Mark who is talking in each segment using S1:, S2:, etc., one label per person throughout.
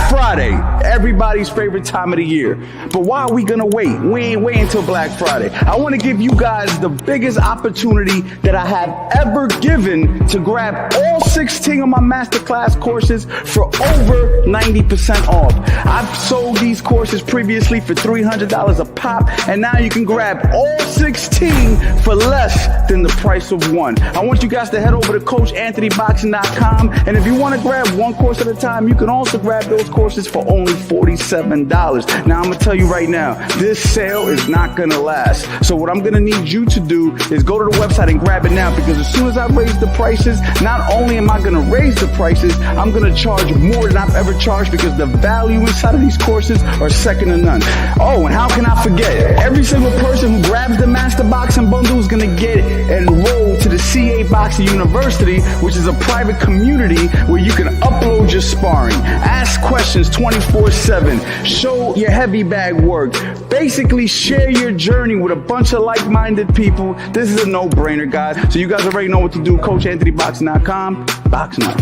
S1: Black Friday, everybody's favorite time of the year. But why are we gonna wait? We ain't waiting until Black Friday. I wanna give you guys the biggest opportunity that I have ever given to grab all 16 of my masterclass courses for over 90% off. I've sold these courses previously for $300 a pop, and now you can grab all 16 for less than the price of one. I want you guys to head over to CoachAnthonyBoxing.com, and if you wanna grab one course at a time, you can also grab those courses for only $47. Now I'm gonna tell you right now, this sale is not gonna last. So what I'm gonna need you to do is go to the website and grab it now, because as soon as I raise the prices, not only am I gonna raise the prices, I'm gonna charge more than I've ever charged, because the value inside of these courses are second to none. Oh, and how can I forget? Every single person who grabs the Master Boxing Bundle is gonna get enrolled to the CA Boxing University, which is a private community where you can upload your sparring, ask questions 24/7, show your heavy bag work, basically share your journey with a bunch of like-minded people. This is a no-brainer, guys. So you guys already know what to do. CoachAnthonyBoxing.com. Box now.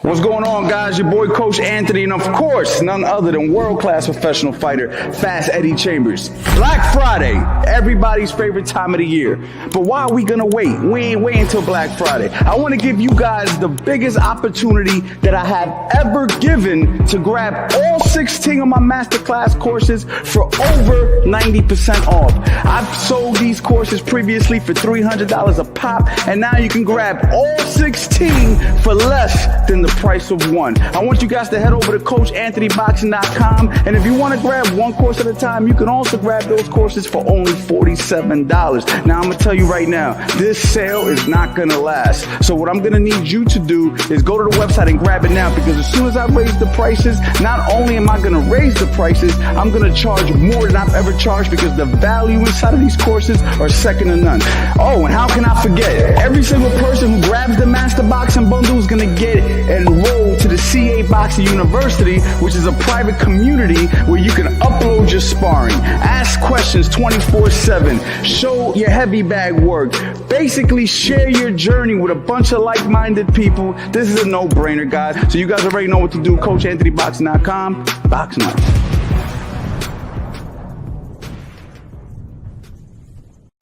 S1: What's going on, guys? Your boy Coach Anthony, and of course, none other than world-class professional fighter, Fast Eddie Chambers. Black Friday, everybody's favorite time of the year. But why are we gonna wait? We ain't waiting until Black Friday. I wanna give you guys the biggest opportunity that I have ever given to grab all 16 of my masterclass courses for over 90% off. I've sold these courses previously for $300 a pop, and now you can grab all 16 for less than the price of one. I want you guys to head over to CoachAnthonyBoxing.com, and if you want to grab one course at a time, you can also grab those courses for only $47. Now I'm gonna tell you right now, this sale is not gonna last. So what I'm gonna need you to do is go to the website and grab it now, because as soon as I raise the prices, not only am I gonna raise the prices, I'm gonna charge more than I've ever charged, because the value inside of these courses are second to none. Oh, and how can I forget? Every single person who grabs the Master Boxing Bundle is gonna get enrolled to the CA Boxing University, which is a private community where you can upload your sparring, ask questions 24/7, show your heavy bag work, basically share your journey with a bunch of like-minded people. This is a no-brainer, guys. So you guys already know what to do. CoachAnthonyBoxing.com. Box now.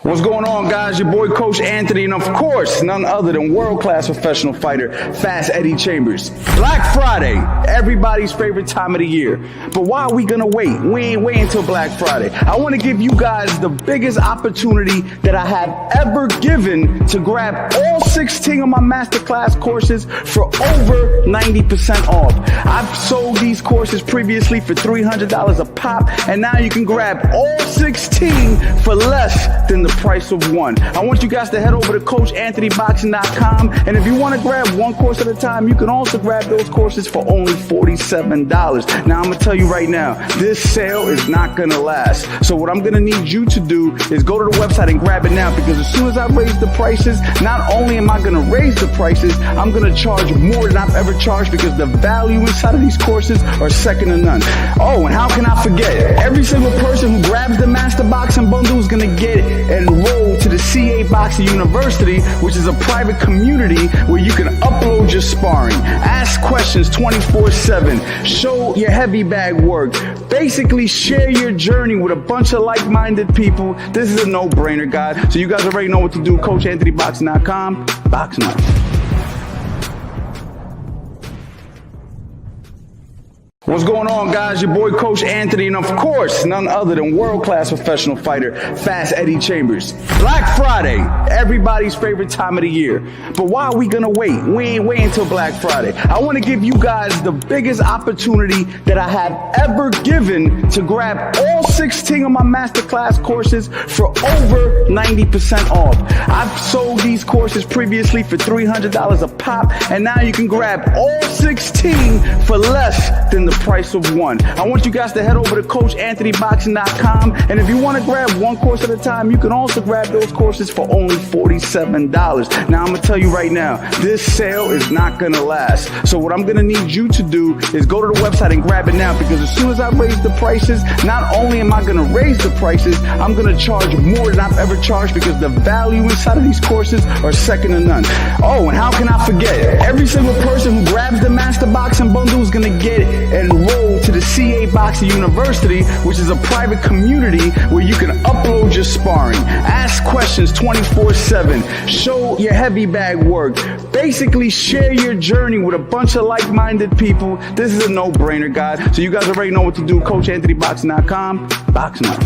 S1: What's going on, guys? Your boy Coach Anthony, and of course, none other than world-class professional fighter, Fast Eddie Chambers. Black Friday, everybody's favorite time of the year. But why are we gonna wait? We ain't waiting until Black Friday. I wanna give you guys the biggest opportunity that I have ever given to grab all 16 of my masterclass courses for over 90% off. I've sold these courses previously for $300 a pop, and now you can grab all 16 for less than the price of one. I want you guys to head over to CoachAnthonyBoxing.com, and if you want to grab one course at a time, you can also grab those courses for only $47. Now I'm gonna tell you right now, this sale is not gonna last. So what I'm gonna need you to do is go to the website and grab it now, because as soon as I raise the prices, not only am I gonna raise the prices, I'm gonna charge more than I've ever charged, because the value inside of these courses are second to none. Oh, and how can I forget? Every single person who grabs the Master Boxing Bundle is gonna get enrolled to the CA Boxing University, which is a private community where you can upload your sparring, ask questions 24/7, show your heavy bag work, basically share your journey with a bunch of like-minded people. This is a no-brainer, guys. So you guys already know what to do. CoachAnthonyBoxing.com. Box now. What's going on, guys? Your boy Coach Anthony, and of course, none other than world-class professional fighter, Fast Eddie Chambers. Black Friday, everybody's favorite time of the year. But why are we gonna wait? We ain't waiting until Black Friday. I wanna give you guys the biggest opportunity that I have ever given to grab all 16 of my masterclass courses for over 90% off. I've sold these courses previously for $300 a pop, and now you can grab all 16 for less than the price of one. I want you guys to head over to CoachAnthonyBoxing.com, and if you want to grab one course at a time, you can also grab those courses for only $47. Now I'm gonna tell you right now, this sale is not gonna last. So what I'm gonna need you to do is go to the website and grab it now, because as soon as I raise the prices, not only am I gonna raise the prices, I'm gonna charge more than I've ever charged, because the value inside of these courses are second to none. Oh, and how can I forget? Every single person who grabs the Master Boxing Bundle is going to get enrolled to the CA Boxing University, which is a private community where you can upload your sparring, ask questions 24/7, show your heavy bag work, basically share your journey with a bunch of like-minded people. This is a no-brainer, guys. So you guys already know what to do. CoachAnthonyBoxing.com. Boxing up.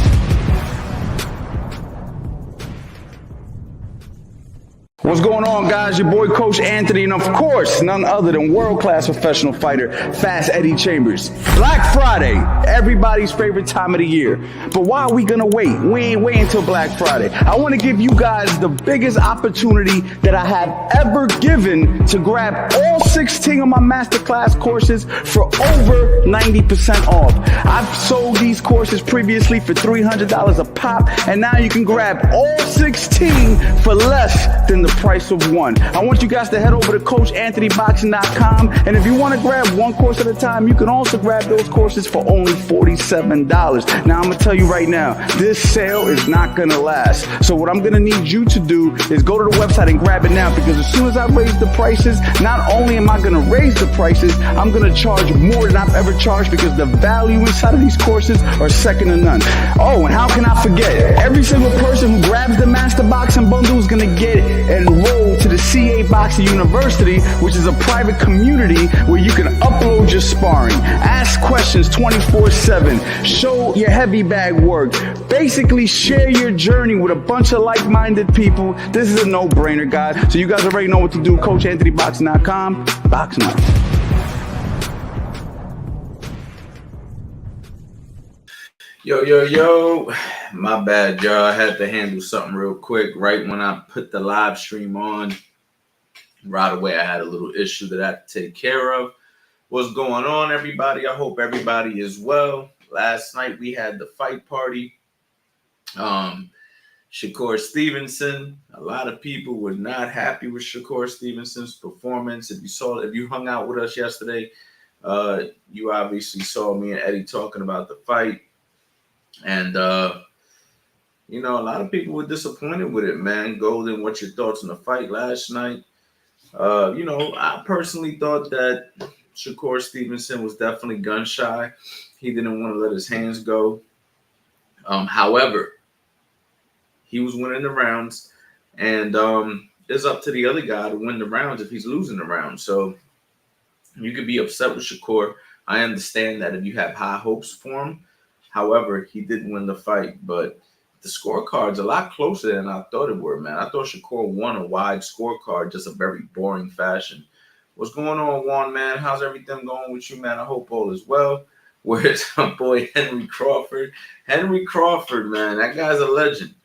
S1: What's going on, guys? Your boy Coach Anthony, and of course, none other than world-class professional fighter, Fast Eddie Chambers. Black Friday, everybody's favorite time of the year. But why are we gonna wait? We ain't waiting until Black Friday. I wanna give you guys the biggest opportunity that I have ever given to grab all 16 of my masterclass courses for over 90% off. I've sold these courses previously for $300 a pop, and now you can grab all 16 for less than the price of one. I want you guys to head over to CoachAnthonyBoxing.com, and if you want to grab one course at a time, you can also grab those courses for only $47. Now I'm gonna tell you right now, this sale is not gonna last. So what I'm gonna need you to do is go to the website and grab it now, because as soon as I raise the prices, not only am I gonna raise the prices, I'm gonna charge more than I've ever charged, because the value inside of these courses are second to none. Oh, and how can I forget? Every single person who grabs the Master Boxing Bundle is gonna get enrolled to the CA Boxing University, which is a private community where you can upload your sparring, ask questions 24/7, show your heavy bag work, basically share your journey with a bunch of like-minded people. This is a no-brainer, guys. So you guys already know what to do. CoachAnthonyBoxing.com. Boxing up.
S2: Yo, my bad, y'all. I had to handle something real quick. Right when I put the live stream on, right away I had a little issue that I had to take care of. What's going on, everybody? I hope everybody is well. Last night we had the fight party. Shakur Stevenson. A lot of people were not happy with Shakur Stevenson's performance. If you hung out with us yesterday, you obviously saw me and Eddie talking about the fight. And, a lot of people were disappointed with it, man. Golden, what's your thoughts on the fight last night? I personally thought that Shakur Stevenson was definitely gun shy. He didn't want to let his hands go. However, he was winning the rounds, and it's up to the other guy to win the rounds if he's losing the round. So you could be upset with Shakur. I understand that if you have high hopes for him. However, he did win the fight, but the scorecard's a lot closer than I thought it were, man. I thought Shakur won a wide scorecard, just a very boring fashion. What's going on, Juan, man? How's everything going with you, man? I hope all is well. Where's my boy Henry Crawford? Henry Crawford, man, that guy's a legend.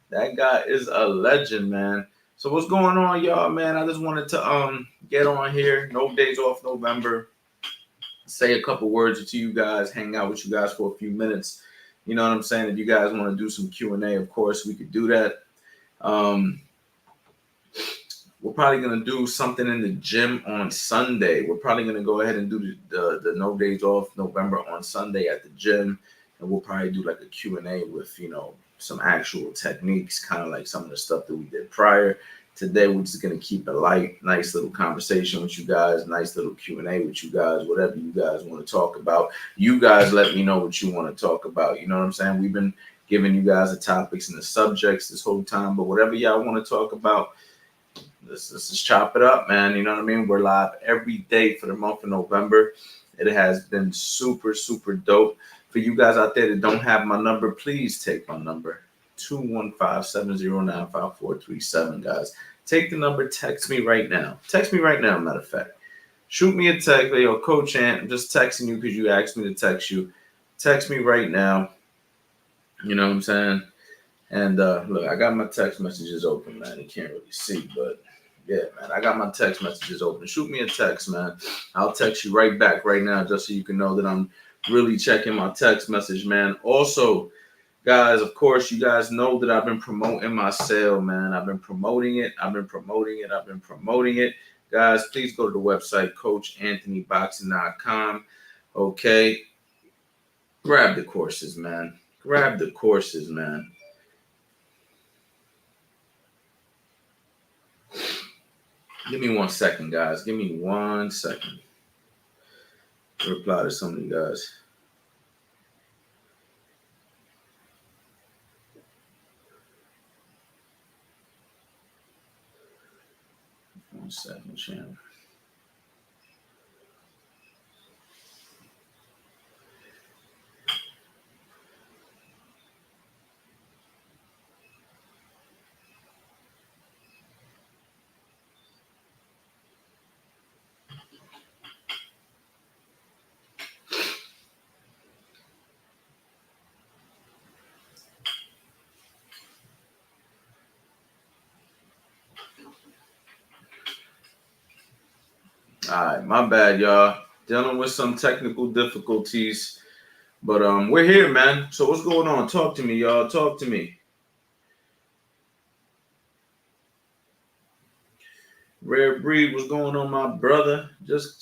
S2: That guy is a legend, man. So what's going on, y'all, man? I just wanted to get on here. No Days Off November. Say a couple words to you guys, hang out with you guys for a few minutes. You know what I'm saying? If you guys want to do some Q&A, of course, we could do that. We're probably going to do something in the gym on Sunday. We're probably going to go ahead and do the No Days Off November on Sunday at the gym. And we'll probably do like a Q&A with, some actual techniques, kind of like some of the stuff that we did prior. Today, we're just going to keep it light, nice little conversation with you guys, nice little Q&A with you guys, whatever you guys want to talk about. You guys let me know what you want to talk about. You know what I'm saying? We've been giving you guys the topics and the subjects this whole time, but whatever y'all want to talk about, let's just chop it up, man. You know what I mean? We're live every day for the month of November. It has been super, super dope. For you guys out there that don't have my number, please take my number. 215-709-5437, guys. Take the number, text me right now. Text me right now, matter of fact. Shoot me a text. Yo, Coach Ant, I'm just texting you because you asked me to text you. Text me right now. You know what I'm saying? And look, I got my text messages open, man. You can't really see, but yeah, man, I got my text messages open. Shoot me a text, man. I'll text you right back right now just so you can know that I'm really checking my text message, man. Also, guys, of course, you guys know that I've been promoting my sale, man. I've been promoting it. Guys, please go to the website, CoachAnthonyBoxing.com. Okay. Grab the courses, man. Give me 1 second, guys. Give me 1 second. Reply to some of you guys. One second, channel. All right, my bad, y'all. Dealing with some technical difficulties, but we're here, man. So what's going on? Talk to me, y'all. Talk to me. Rare Breed, what's going on, my brother? Just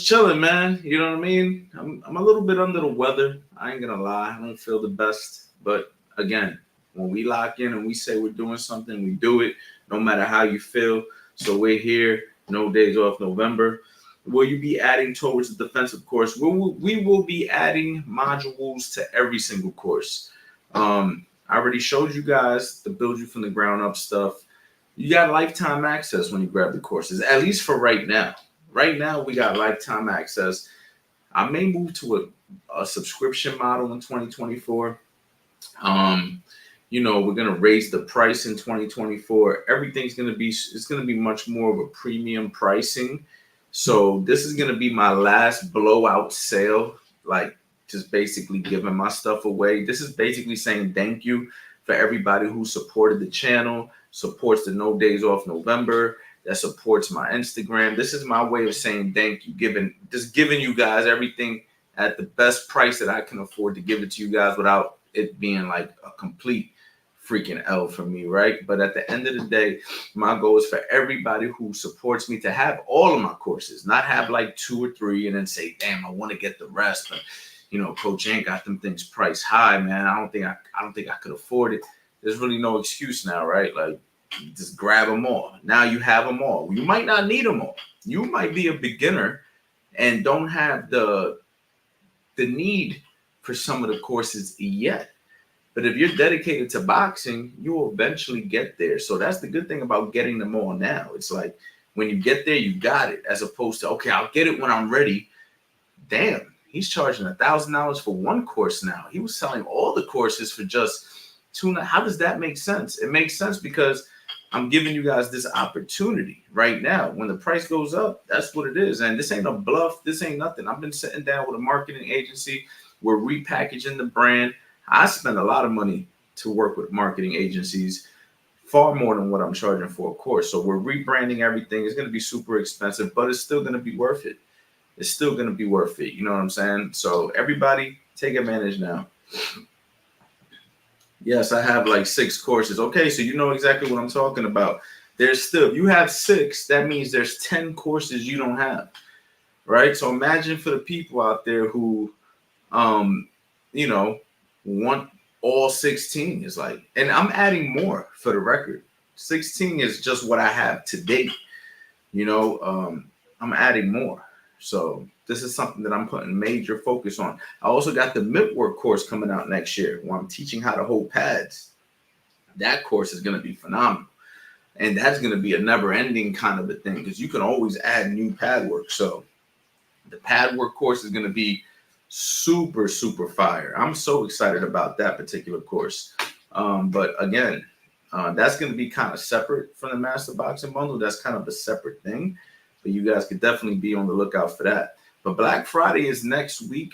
S2: chilling, man. You know what I mean? I'm a little bit under the weather. I ain't gonna lie. I don't feel the best, but again, when we lock in and we say we're doing something, we do it, no matter how you feel. So we're here. No Days Off November. Will you be adding towards the defensive course? We will be adding modules to every single course. I already showed you guys the build you from the ground up stuff. You got lifetime access when you grab the courses, at least for right now. Right now, we got lifetime access. I may move to a subscription model in 2024. You know, we're gonna raise the price in 2024. Everything's gonna be much more of a premium pricing. So this is gonna be my last blowout sale, like just basically giving my stuff away. This is basically saying thank you for everybody who supported the channel, supports the No Days Off November, that supports my Instagram. This is my way of saying thank you, giving you guys everything at the best price that I can afford to give it to you guys without it being like a complete freaking L for me, right? But at the end of the day, my goal is for everybody who supports me to have all of my courses, not have like 2 or 3 and then say, damn, I want to get the rest, but you know, Coach Ant got them things priced high, man. I don't think I could afford it. There's really no excuse now, right? Like, just grab them all. Now you have them all. You might not need them all. You might be a beginner and don't have the need for some of the courses yet. But if you're dedicated to boxing, you will eventually get there. So that's the good thing about getting them all now. It's like when you get there, you got it, as opposed to, okay, I'll get it when I'm ready. Damn. He's charging $1,000 for one course now. He was selling all the courses for just $2. How does that make sense? It makes sense because I'm giving you guys this opportunity right now. When the price goes up, that's what it is. And this ain't a bluff. This ain't nothing. I've been sitting down with a marketing agency. We're repackaging the brand. I spend a lot of money to work with marketing agencies, far more than what I'm charging for a course. So we're rebranding everything. It's going to be super expensive, but it's still going to be worth it. It's still going to be worth it. You know what I'm saying? So everybody take advantage now. Yes, I have like 6 courses. Okay, so you know exactly what I'm talking about. There's still, if you have 6, that means there's 10 courses you don't have, right? So imagine for the people out there who, you know, want all 16. Is like, and I'm adding more for the record. 16 is just what I have to date. You know, I'm adding more. So this is something that I'm putting major focus on. I also got the Mittwork course coming out next year where I'm teaching how to hold pads. That course is going to be phenomenal. And that's going to be a never-ending kind of a thing because you can always add new pad work. So the pad work course is going to be super, super fire. I'm so excited about that particular course. But again, that's going to be kind of separate from the Master Boxing Bundle. That's kind of a separate thing. But you guys could definitely be on the lookout for that. But Black Friday is next week.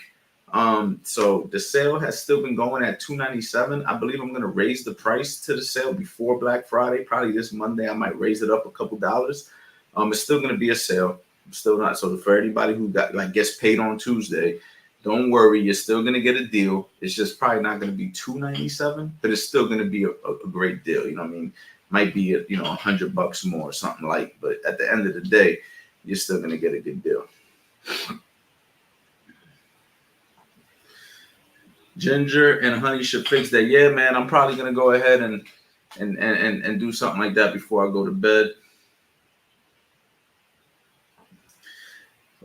S2: So the sale has still been going at $297. I believe I'm going to raise the price to the sale before Black Friday. Probably this Monday, I might raise it up a couple dollars. It's still going to be a sale. I'm still not. So for anybody who gets paid on Tuesday, don't worry. You're still going to get a deal. It's just probably not going to be $297, but it's still going to be a great deal. You know what I mean? Might be $100 more or something like. But at the end of the day, you're still going to get a good deal. Ginger and Honey should fix that. Yeah, man, I'm probably going to go ahead and and do something like that before I go to bed.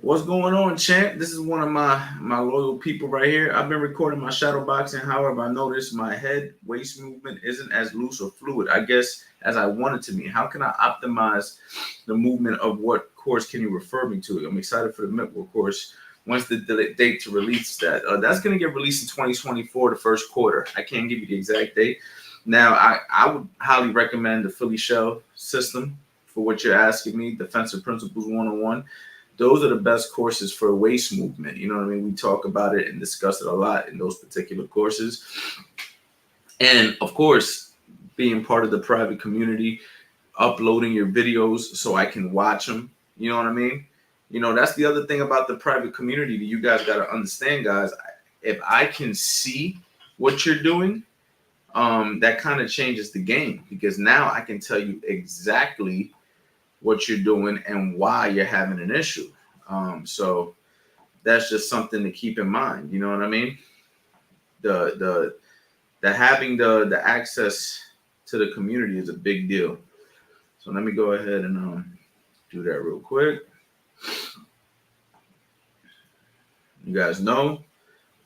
S2: What's going on, champ? This is one of my loyal people right here. I've been recording my shadow boxing. However, I noticed my head waist movement isn't as loose or fluid, I guess, as I want it to be. How can I optimize the movement of what course can you refer me to? I'm excited for the Midwell course. When's the date to release that? That's going to get released in 2024, the first quarter. I can't give you the exact date. Now, I would highly recommend the Philly Shell system for what you're asking me, Defensive Principles 101. Those are the best courses for waist movement. You know what I mean? We talk about it and discuss it a lot in those particular courses. And of course, being part of the private community, uploading your videos so I can watch them. You know what I mean? You know, that's the other thing about the private community that you guys got to understand, guys. If I can see what you're doing, that kind of changes the game, because now I can tell you exactly what you're doing and why you're having an issue. So that's just something to keep in mind. You know what I mean? The having the access to the community is a big deal. So let me go ahead and do that real quick. You guys know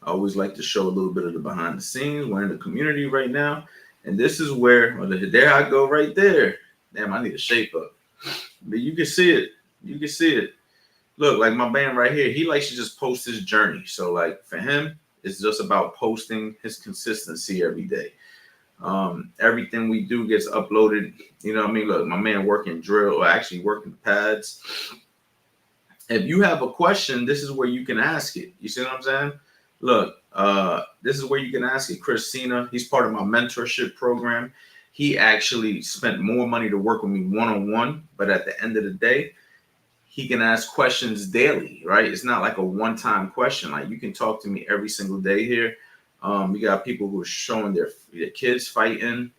S2: I always like to show a little bit of the behind the scenes. We're in the community right now, and this is where there I go right there. Damn, I need a shape up. But you can see it. You can see it. Look, like my man right here, he likes to just post his journey. So like for him, it's just about posting his consistency every day. Everything we do gets uploaded. You know what I mean? Look, my man working drill, or actually working pads. If you have a question, this is where you can ask it. You see what I'm saying? Look, this is where you can ask it. Chris Cena, he's part of my mentorship program. He actually spent more money to work with me one-on-one, but at the end of the day, he can ask questions daily, right? It's not like a one-time question. Like, you can talk to me every single day here. We got people who are showing their kids fighting.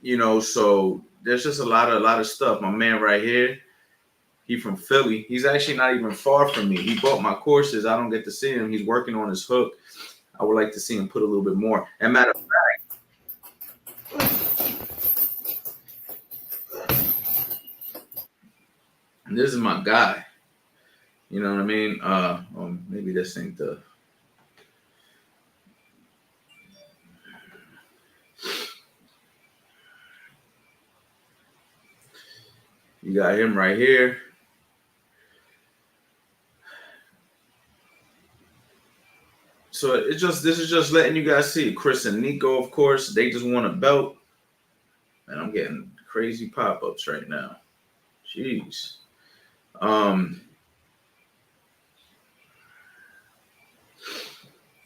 S2: You know, so there's just a lot of stuff. My man right here, he from Philly. He's actually not even far from me. He bought my courses. I don't get to see him. He's working on his hook. I would like to see him put a little bit more. And matter of fact, and this is my guy. You know what I mean? Maybe this ain't the. You got him right here. So this is just letting you guys see. Chris and Nico, of course, they just won a belt. And I'm getting crazy pop-ups right now. Jeez.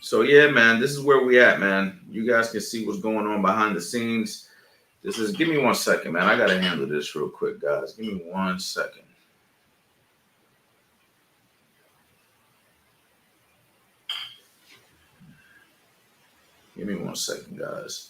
S2: So yeah, man, this is where we at, man. You guys can see what's going on behind the scenes. Give me 1 second, man. I gotta handle this real quick, guys. Give me 1 second. Give me 1 second, guys.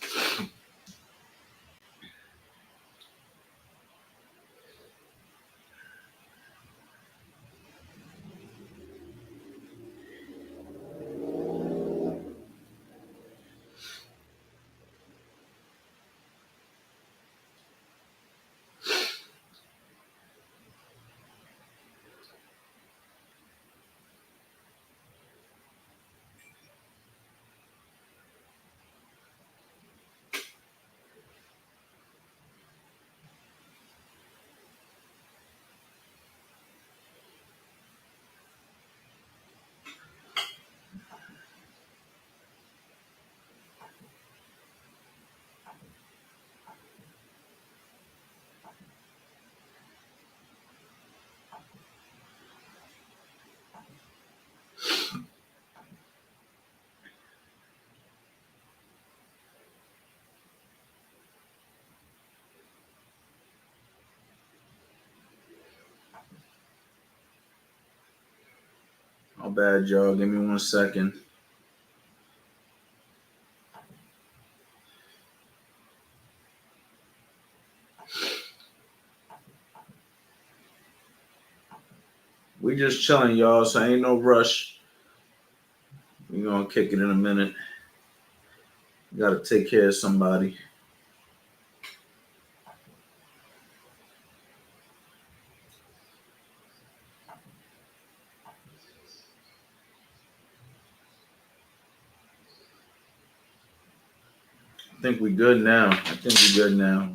S2: My bad, y'all. Give me 1 second. We just chilling, y'all, so ain't no rush. We're gonna kick it in a minute. You got to take care of somebody. I think we good now. I think we good now.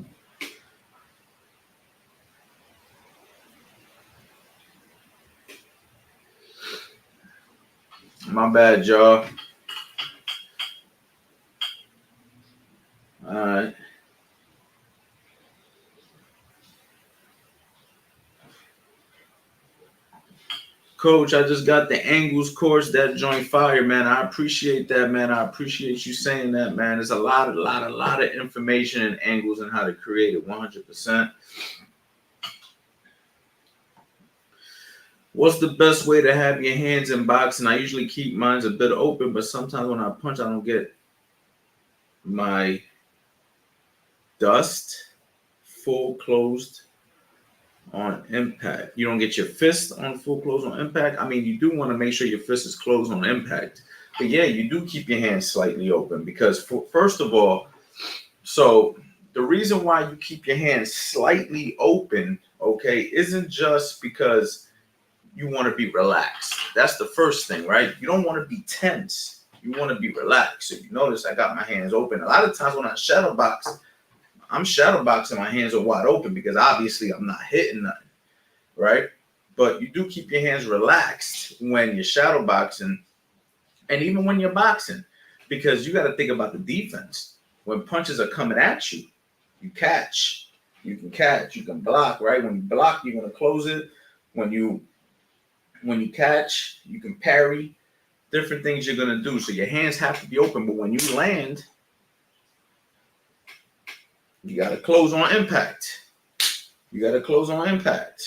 S2: My bad, y'all. All right. Coach, I just got the angles course, that joint fire, man. I appreciate that, man. I appreciate you saying that, man. There's a lot of information and angles and how to create it 100%. What's the best way to have your hands in boxing? I usually keep mine a bit open, but sometimes when I punch, I don't get my dust full closed on impact. You don't get your fist on full close on impact. I mean, you do want to make sure your fist is closed on impact. But yeah, you do keep your hands slightly open because first of all, so the reason why you keep your hands slightly open, okay, isn't just because you want to be relaxed. That's the first thing, right? You don't want to be tense. You want to be relaxed. So you notice I got my hands open. A lot of times when I shadow box, I'm shadow boxing, my hands are wide open because obviously I'm not hitting nothing, right? But you do keep your hands relaxed when you're shadow boxing and even when you're boxing because you got to think about the defense. When punches are coming at you, you catch. You can catch. You can block, right? When you block, you're going to close it. When you catch, you can parry. Different things you're going to do. So your hands have to be open. But when you land, you got to close on impact. You got to close on impact.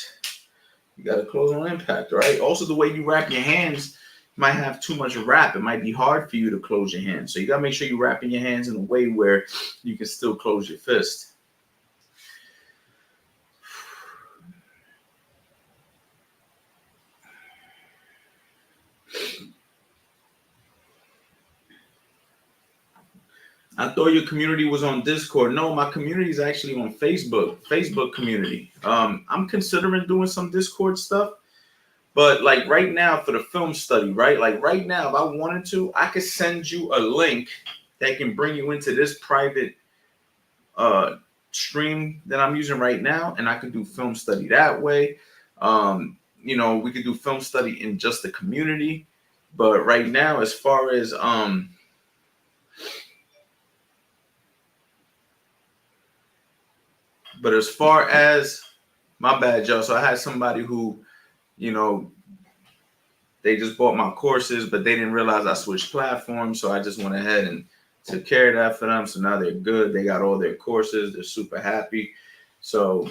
S2: You got to close on impact, right? Also, the way you wrap your hands might have too much wrap. It might be hard for you to close your hands. So you got to make sure you're wrapping your hands in a way where you can still close your fist. I thought your community was on Discord. No, my community is actually on Facebook community. I'm considering doing some Discord stuff, but like right now for the film study, right? Like right now, if I wanted to, I could send you a link that can bring you into this private stream that I'm using right now, and I could do film study that way. We could do film study in just the community, but right now, as far as But as far as my bad, y'all. So I had somebody who, they just bought my courses, but they didn't realize I switched platforms. So I just went ahead and took care of that for them. So now they're good. They got all their courses. They're super happy. So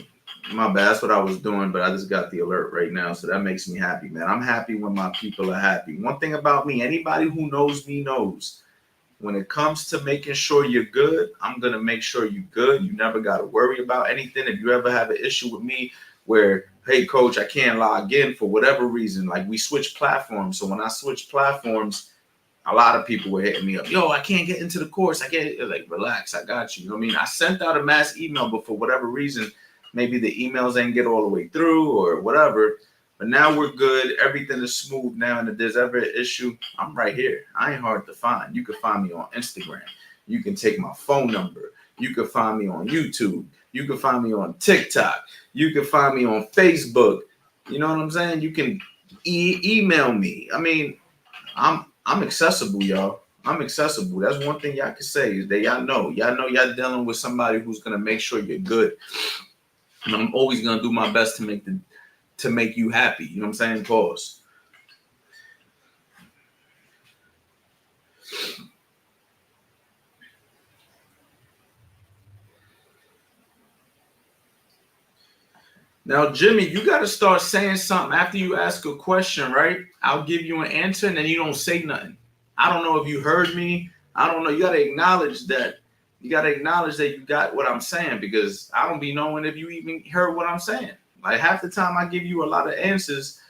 S2: my bad. That's what I was doing, but I just got the alert right now. So that makes me happy, man. I'm happy when my people are happy. One thing about me, anybody who knows me knows. When it comes to making sure you're good, I'm going to make sure you're good. You never got to worry about anything. If you ever have an issue with me where, hey, coach, I can't log in for whatever reason, like we switched platforms. So when I switched platforms, a lot of people were hitting me up. Yo, I can't get into the course. I can't. Like, relax. I got you. You know what I mean? I sent out a mass email, but for whatever reason, maybe the emails ain't get all the way through or whatever. But now we're good. Everything is smooth now. And if there's ever an issue, I'm right here. I ain't hard to find. You can find me on Instagram. You can take my phone number. You can find me on YouTube. You can find me on TikTok. You can find me on Facebook. You know what I'm saying? You can email me. I mean, I'm accessible, y'all. I'm accessible. That's one thing y'all can say is that y'all know y'all dealing with somebody who's gonna make sure you're good. And I'm always gonna do my best to make you happy. You know what I'm saying? Pause. Now, Jimmy, you got to start saying something after you ask a question, right? I'll give you an answer and then you don't say nothing. I don't know if you heard me. I don't know. You got to acknowledge that. You got to acknowledge that you got what I'm saying because I don't be knowing if you even heard what I'm saying. Like half the time I give you a lot of answers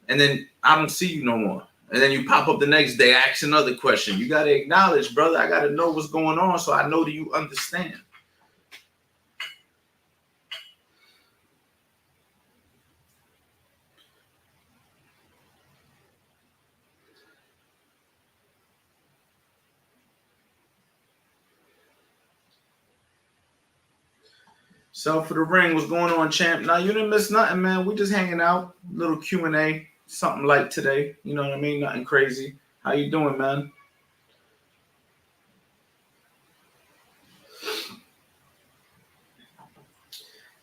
S2: and then I don't see you no more. And then you pop up the next day, ask another question. You got to acknowledge, brother, I got to know what's going on so I know that you understand. Self for the ring, what's going on, champ? Now, you didn't miss nothing, man. We just hanging out, little Q&A, something light today. You know what I mean? Nothing crazy. How you doing, man?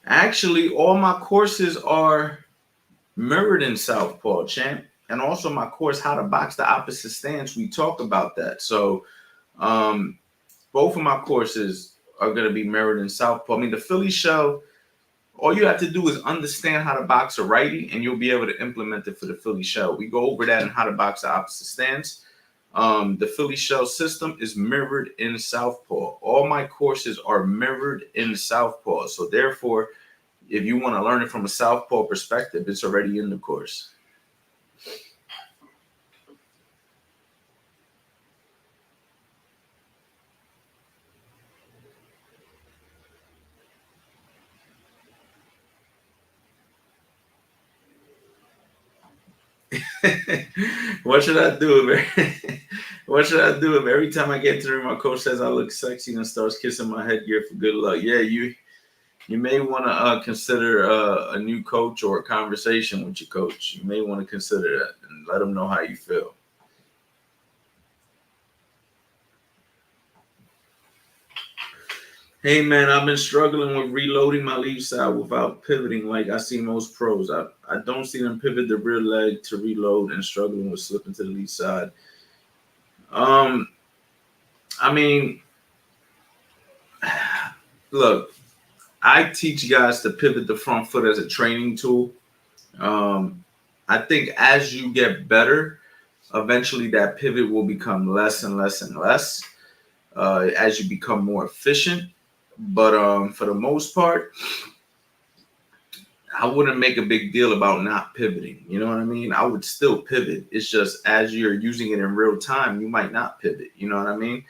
S2: Actually, all my courses are mirrored in Southpaw, champ. And also my course, How to Box the Opposite Stance, we talk about that. So both of my courses are going to be mirrored in Southpaw. I mean, the Philly shell, all you have to do is understand how to box a righty, and you'll be able to implement it for the Philly shell. We go over that in How to Box the Opposite Stance. The Philly shell system is mirrored in Southpaw. All my courses are mirrored in Southpaw. So therefore, if you want to learn it from a Southpaw perspective, it's already in the course. What should I do if what should I do if every time I get into the room, my coach says I look sexy and starts kissing my headgear for good luck? Yeah, you may want to consider a new coach or a conversation with your coach. You may want to consider that and let them know how you feel. Hey man, I've been struggling with reloading my lead side without pivoting like I see most pros. I don't see them pivot the rear leg to reload and struggling with slipping to the lead side. I mean, look, I teach guys to pivot the front foot as a training tool. I think as you get better, eventually that pivot will become less and less and less as you become more efficient. But for the most part, I wouldn't make a big deal about not pivoting. You know what I mean? I would still pivot. It's just as you're using it in real time, you might not pivot. You know what I mean?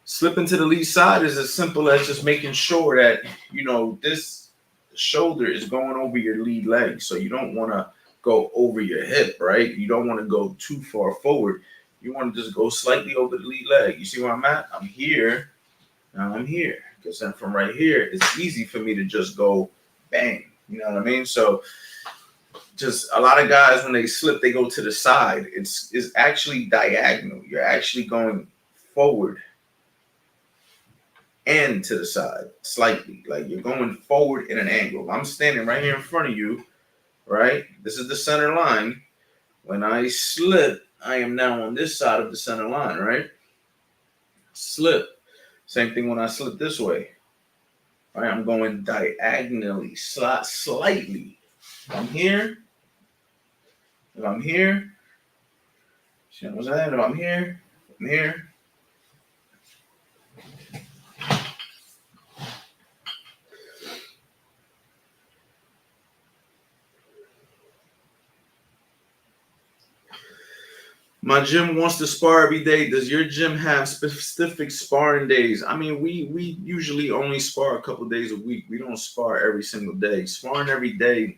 S2: Slipping to the lead side is as simple as just making sure that, you know, this shoulder is going over your lead leg. So you don't want to go over your hip, right? You don't want to go too far forward. You want to just go slightly over the lead leg. You see where I'm at? I'm here. Now I'm here. Because then from right here, it's easy for me to just go bang. You know what I mean? So just a lot of guys, when they slip, they go to the side. It's actually diagonal. You're actually going forward and to the side slightly. Like you're going forward in an angle. I'm standing right here in front of you, right? This is the center line. When I slip, I am now on this side of the center line, right? Slip. Same thing when I slip this way. All right, I'm going diagonally, slightly. If I'm here, see what I'm saying? If I'm here, I'm here. My gym wants to spar every day. Does your gym have specific sparring days? I mean, we usually only spar a couple days a week. We don't spar every single day. Sparring every day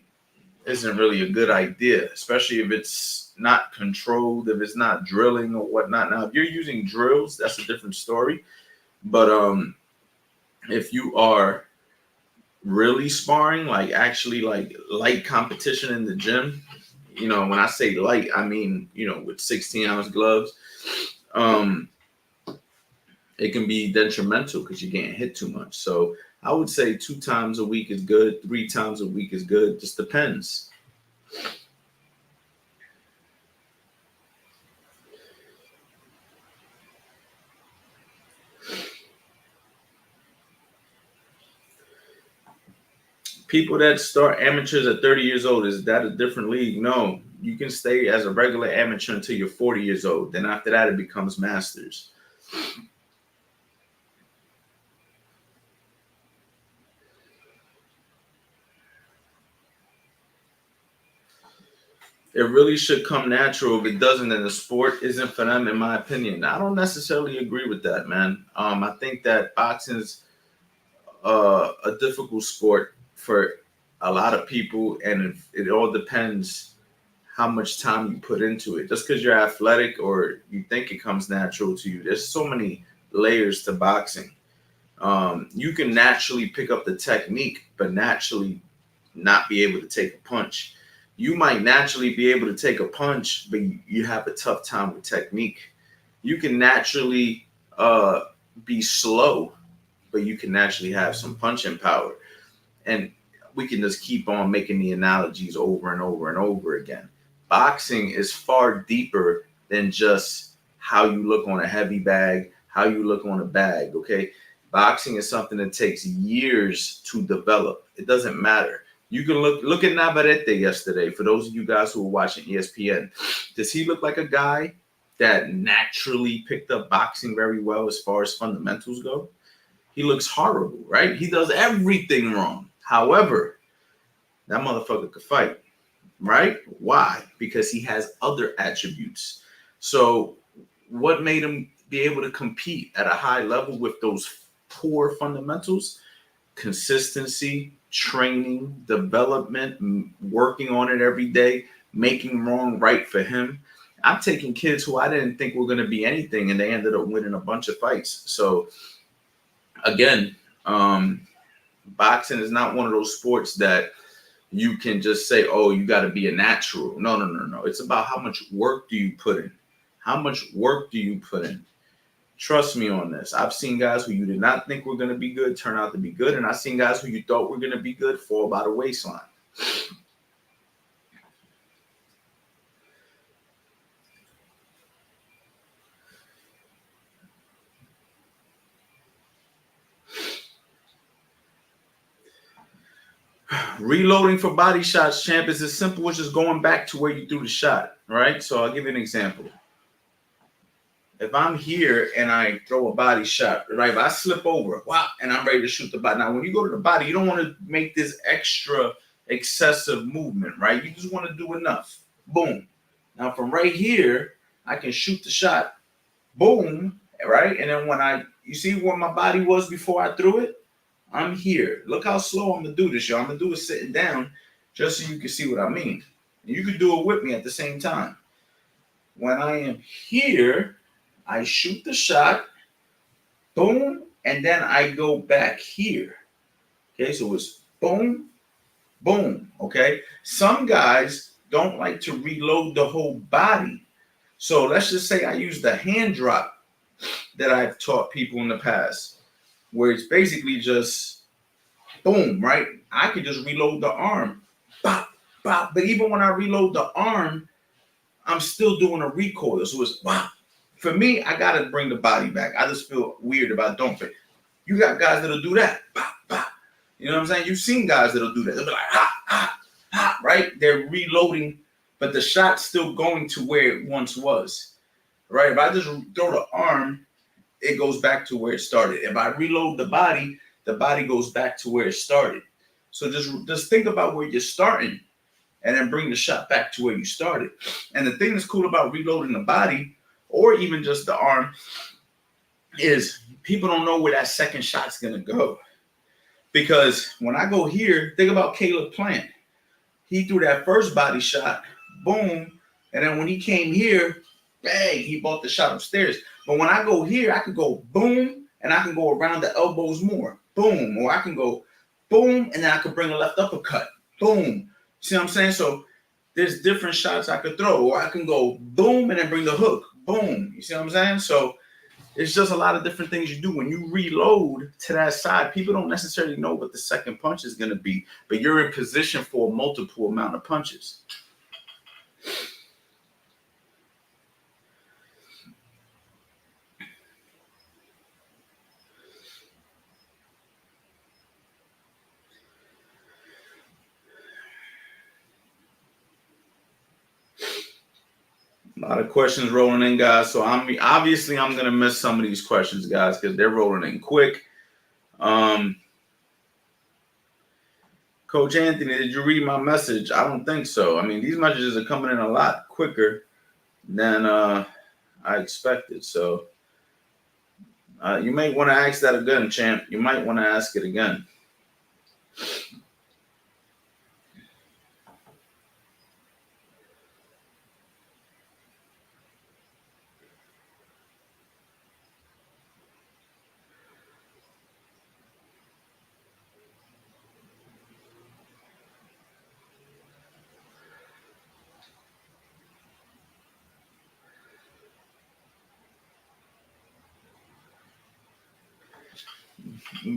S2: isn't really a good idea, especially if it's not controlled, if it's not drilling or whatnot. Now, if you're using drills, that's a different story. But if you are really sparring, like actually like light competition in the gym, you know, when I say light, I mean, you know, with 16-ounce gloves, it can be detrimental because you're getting hit too much. So I would say 2 times a week is good. 3 times a week is good. Just depends. People that start amateurs at 30 years old, is that a different league? No, you can stay as a regular amateur until you're 40 years old. Then after that, it becomes masters. It really should come natural. If it doesn't, then the sport isn't for them, in my opinion. I don't necessarily agree with that, man. I think that boxing's a difficult sport for a lot of people, and it all depends how much time you put into it. Just because you're athletic or you think it comes natural to you, there's so many layers to boxing. You can naturally pick up the technique, but naturally not be able to take a punch. You might naturally be able to take a punch, but you have a tough time with technique. You can naturally be slow, but you can naturally have some punching power. And we can just keep on making the analogies over and over and over again. Boxing is far deeper than just how you look on a heavy bag, how you look on a bag, okay? Boxing is something that takes years to develop. It doesn't matter. You can look at Navarrete yesterday. For those of you guys who were watching ESPN, does he look like a guy that naturally picked up boxing very well as far as fundamentals go? He looks horrible, right? He does everything wrong. However, that motherfucker could fight, right? Why? Because he has other attributes. So what made him be able to compete at a high level with those poor fundamentals? Consistency, training, development, working on it every day, making wrong right for him. I'm taking kids who I didn't think were going to be anything, and they ended up winning a bunch of fights. So again, boxing is not one of those sports that you can just say, oh, you got to be a natural. No. It's about how much work do you put in? How much work do you put in? Trust me on this. I've seen guys who you did not think were going to be good turn out to be good. And I've seen guys who you thought were going to be good fall by the waistline. Reloading for body shots, champ, is as simple as just going back to where you threw the shot, right? So I'll give you an example. If I'm here and I throw a body shot, right? If I slip over, wow, and I'm ready to shoot the body. Now, when you go to the body, you don't want to make this extra excessive movement, right? You just want to do enough. Boom. Now, from right here, I can shoot the shot. Boom, right? And then you see where my body was before I threw it? I'm here. Look how slow I'm going to do this, y'all. I'm going to do it sitting down just so you can see what I mean. And you can do it with me at the same time. When I am here, I shoot the shot, boom, and then I go back here. Okay, so it's boom, boom, okay? Some guys don't like to reload the whole body. So let's just say I use the hand drop that I've taught people in the past, where it's basically just boom, right? I could just reload the arm, bop, bop. But even when I reload the arm, I'm still doing a recoil. So it's bop. For me, I got to bring the body back. I just feel weird about don't fit. You got guys that'll do that. Bop, bop. You know what I'm saying? You've seen guys that'll do that. They'll be like, ha, ha, ha, right? They're reloading, but the shot's still going to where it once was, right? If I just throw the arm, it goes back to where it started. If I reload the body goes back to where it started. So just think about where you're starting and then bring the shot back to where you started. And the thing that's cool about reloading the body or even just the arm is people don't know where that second shot's going to go. Because when I go here, think about Caleb Plant. He threw that first body shot, boom, and then when he came here, bang, he bought the shot upstairs. But when I go here, I can go boom, and I can go around the elbows more, boom, or I can go boom, and then I can bring a left uppercut, boom. See what I'm saying? So there's different shots I could throw, or I can go boom and then bring the hook, boom. You see what I'm saying? So it's just a lot of different things you do. When you reload to that side, people don't necessarily know what the second punch is going to be, but you're in position for a multiple amount of punches. A lot of questions rolling in, guys. So I'm gonna miss some of these questions, guys, because they're rolling in quick. Coach Anthony, did you read my message? I don't think so. I mean, these messages are coming in a lot quicker than I expected. So you might want to ask that again, champ. You might want to ask it again.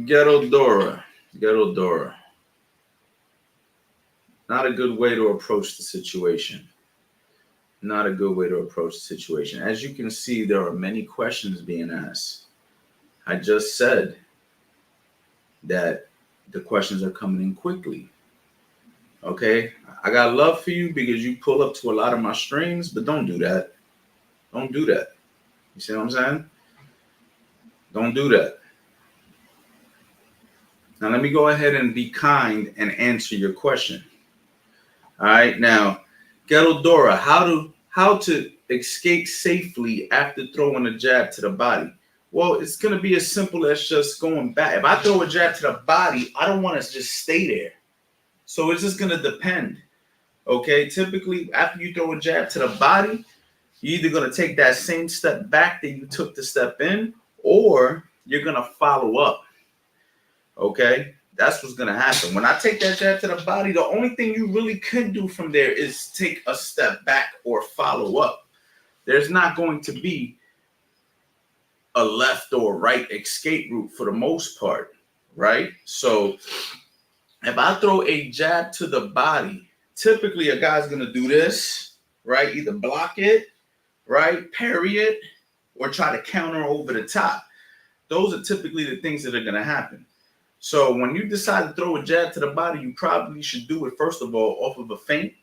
S2: Ghetto Dora. Ghetto Dora. Not a good way to approach the situation. Not a good way to approach the situation. As you can see, there are many questions being asked. I just said that the questions are coming in quickly. Okay? I got love for you because you pull up to a lot of my streams, but don't do that. Don't do that. You see what I'm saying? Don't do that. Now, let me go ahead and be kind and answer your question. All right. Now, Ghetto Dora, how to escape safely after throwing a jab to the body? Well, it's going to be as simple as just going back. If I throw a jab to the body, I don't want to just stay there. So it's just going to depend. Okay. Typically, after you throw a jab to the body, you're either going to take that same step back that you took to step in, or you're going to follow up. Okay, that's what's gonna happen. When I take that jab to the body, the only thing you really can do from there is take a step back or follow up. There's not going to be a left or right escape route for the most part, right? So if I throw a jab to the body, typically a guy's gonna do this, right? Either block it, right, parry it, or try to counter over the top. Those are typically the things that are gonna happen. So when you decide to throw a jab to the body, you probably should do it, first of all, off of a feint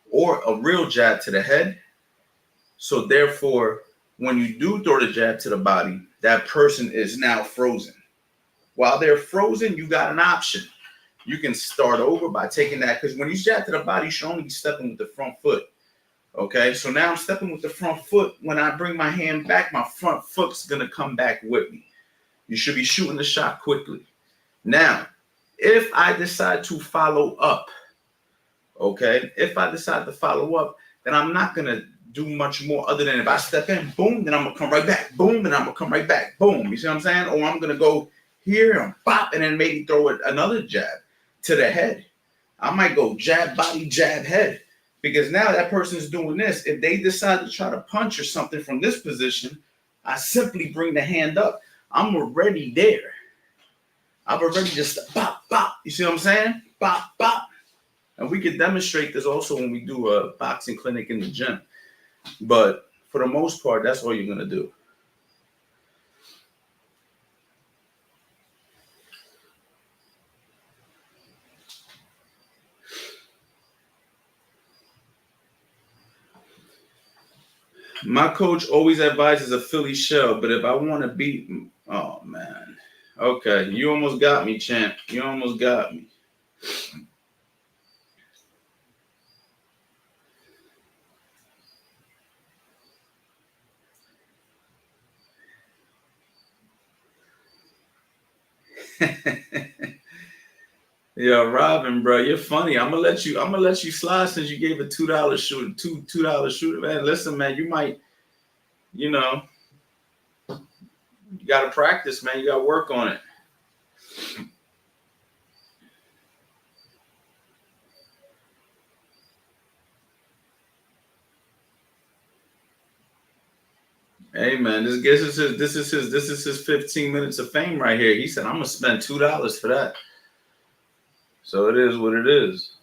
S2: or a real jab to the head. So therefore, when you do throw the jab to the body, that person is now frozen. While they're frozen, you got an option. You can start over by taking that, because when you jab to the body, you should only be stepping with the front foot. Okay, so now I'm stepping with the front foot. When I bring my hand back, my front foot's going to come back with me. You should be shooting the shot quickly. Now, if I decide to follow up, okay, if I decide to follow up, then I'm not going to do much more other than if I step in, boom, then I'm going to come right back, boom, and I'm going to come right back, boom. You see what I'm saying? Or I'm going to go here and pop, and then maybe throw another jab to the head. I might go jab body, jab head, because now that person's doing this. If they decide to try to punch or something from this position, I simply bring the hand up. I'm already there. I've already just bop, bop. You see what I'm saying? Bop, bop. And we can demonstrate this also when we do a boxing clinic in the gym. But for the most part, that's all you're going to do. My coach always advises a Philly shell, but if I want to beat, oh man. Okay, you almost got me, champ. You almost got me. Yeah, Robin, bro, you're funny. I'm gonna let you slide since you gave a $2 shooter, $2 shooter, man. Listen, man, you might, you know, you gotta practice, man. You gotta work on it. Hey man, this is his 15 minutes of fame right here. He said, I'm gonna spend $2 for that. So it is what it is.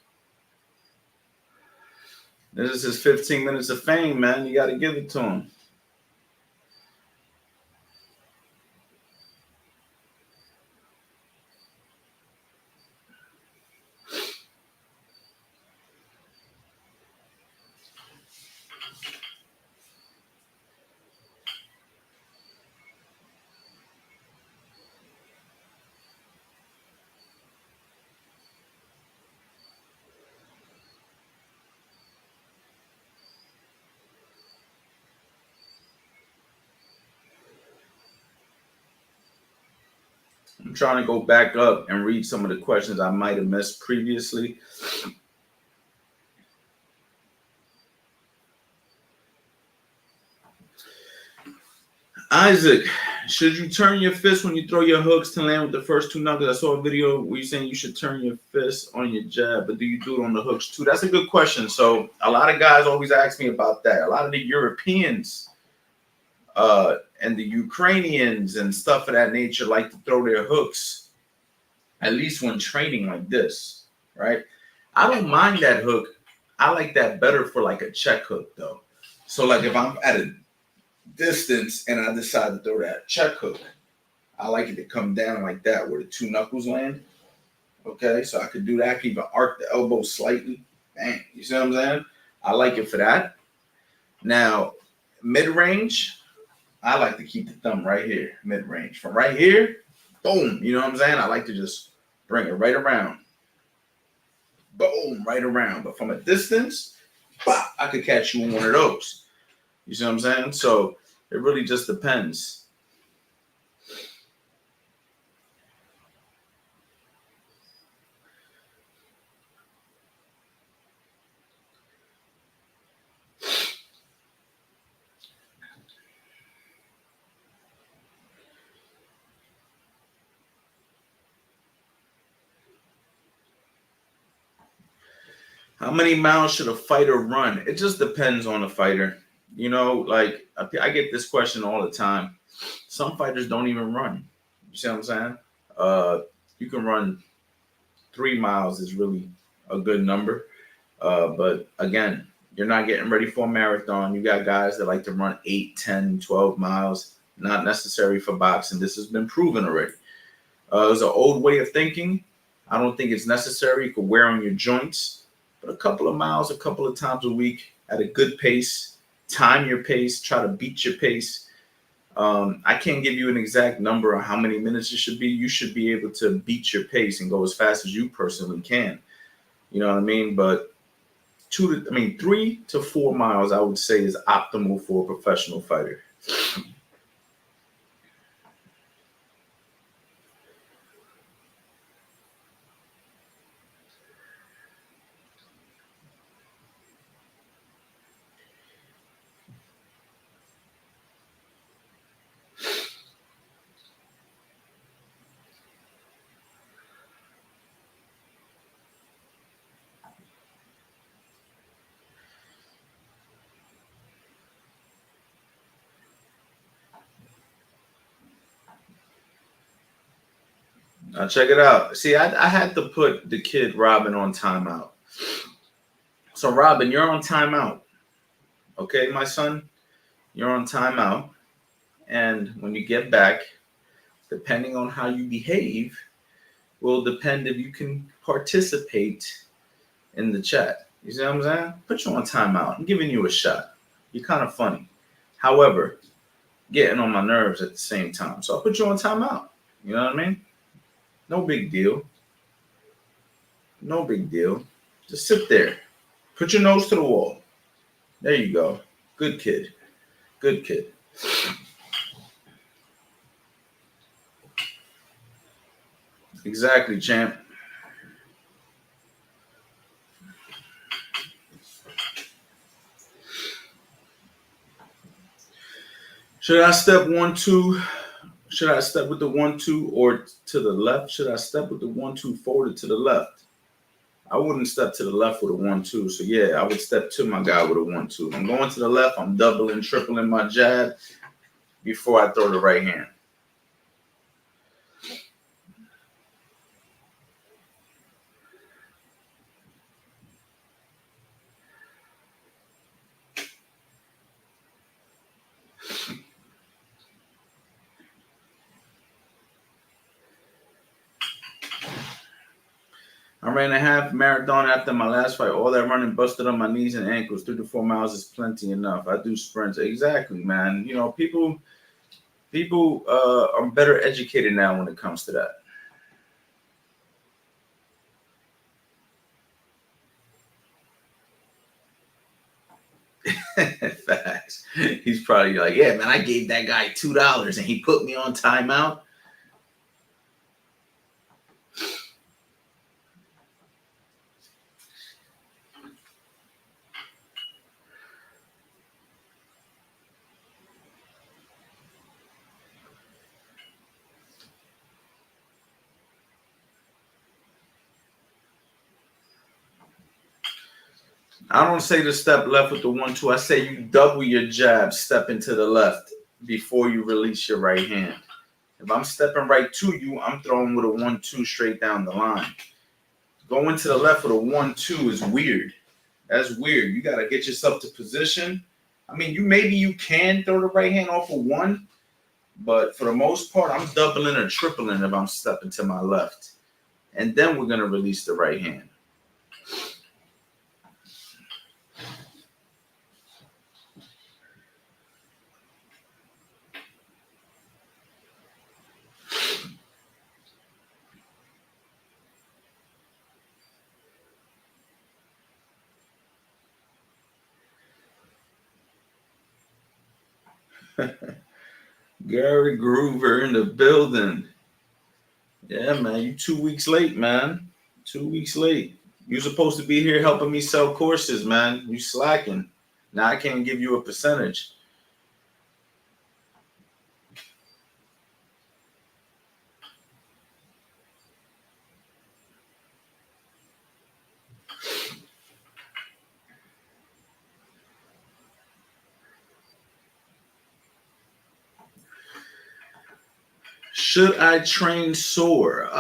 S2: This is his 15 minutes of fame, man. You gotta give it to him. I'm trying to go back up and read some of the questions I might have missed previously. Isaac, should you turn your fist when you throw your hooks to land with the first two knuckles? I saw a video where you're saying you should turn your fist on your jab, but do you do it on the hooks too? That's a good question. So a lot of guys always ask me about that. A lot of the Europeans and the Ukrainians and stuff of that nature like to throw their hooks, at least when training like this, right? I don't mind that hook. I like that better for like a check hook though. So like if I'm at a distance and I decide to throw that check hook, I like it to come down like that where the two knuckles land. Okay, so I could do that. I could even arc the elbow slightly. Bang, you see what I'm saying? I like it for that. Now, mid-range, I like to keep the thumb right here, mid-range. From right here, boom, you know what I'm saying? I like to just bring it right around. Boom, right around. But from a distance, bah, I could catch you in one of those. You see what I'm saying? So it really just depends. How many miles should a fighter run? It just depends on the fighter. You know, like I get this question all the time. Some fighters don't even run. You see what I'm saying? You can run 3 miles is really a good number. But again, you're not getting ready for a marathon. You got guys that like to run 8, 10, 12 miles. Not necessary for boxing. This has been proven already. It's an old way of thinking. I don't think it's necessary. You can wear on your joints. But a couple of miles, a couple of times a week at a good pace, time your pace, try to beat your pace. I can't give you an exact number on how many minutes it should be. You should be able to beat your pace and go as fast as you personally can. You know what I mean? But 3 to 4 miles, I would say, is optimal for a professional fighter. Now check it out. See, I had to put the kid Robin on timeout. So Robin, you're on timeout. Okay, my son, you're on timeout. And when you get back, depending on how you behave, will depend if you can participate in the chat. You see what I'm saying? Put you on timeout. I'm giving you a shot. You're kind of funny. However, getting on my nerves at the same time. So I'll put you on timeout. You know what I mean? No big deal. No big deal. Just sit there. Put your nose to the wall. There you go. Good kid. Good kid. Exactly, champ. Should I step 1-2? Should I step with the 1-2 or to the left? Should I step with the 1-2 forward or to the left? I wouldn't step to the left with a 1-2. So yeah, I would step to my guy with a 1-2. I'm going to the left. I'm doubling, tripling my jab before I throw the right hand. I ran a half marathon after my last fight. All that running busted on my knees and ankles. 3 to 4 miles is plenty enough. I do sprints. Exactly, man. You know, people are better educated now when it comes to that. Facts. He's probably like, yeah, man, I gave that guy $2 and he put me on timeout. I don't say to step left with the 1-2. I say you double your jab, step into the left before you release your right hand. If I'm stepping right to you, I'm throwing with a 1-2 straight down the line. Going to the left with a 1-2 is weird. That's weird. You got to get yourself to position. I mean, you can throw the right hand off of 1, but for the most part, I'm doubling or tripling if I'm stepping to my left. And then we're going to release the right hand. Gary Groover in the building. Yeah, man, you 2 weeks late, man. 2 weeks late. You're supposed to be here helping me sell courses, man. You slacking. Now I can't give you a percentage. Should I train sore?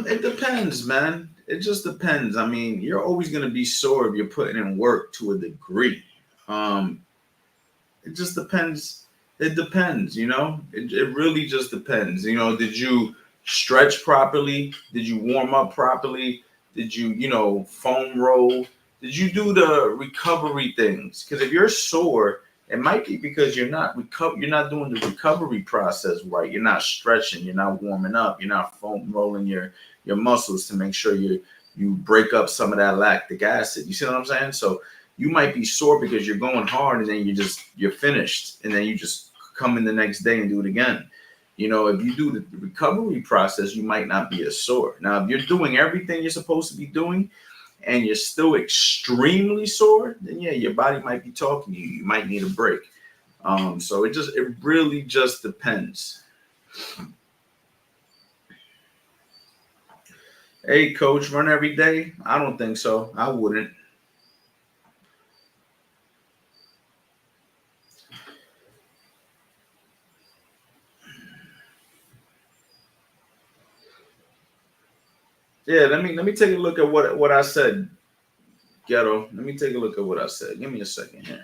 S2: It depends, man. It just depends. I mean, you're always gonna be sore if you're putting in work to a degree. It just depends. It depends, you know. It really just depends. You know, did you stretch properly? Did you warm up properly? Did you, foam roll? Did you do the recovery things? Because if you're sore, it might be because you're not doing the recovery process right. You're not stretching. You're not warming up. You're not foam rolling your muscles to make sure you break up some of that lactic acid. You see what I'm saying? So you might be sore because you're going hard and then you're finished, and then you just come in the next day and do it again. You know, if you do the recovery process, you might not be as sore. Now, if you're doing everything you're supposed to be doing and you're still extremely sore, then yeah, your body might be talking to you. You might need a break. So it really just depends. Hey, coach, run every day? I don't think so. I wouldn't. Yeah, let me take a look at what I said, Ghetto. Let me take a look at what I said. Give me a second here.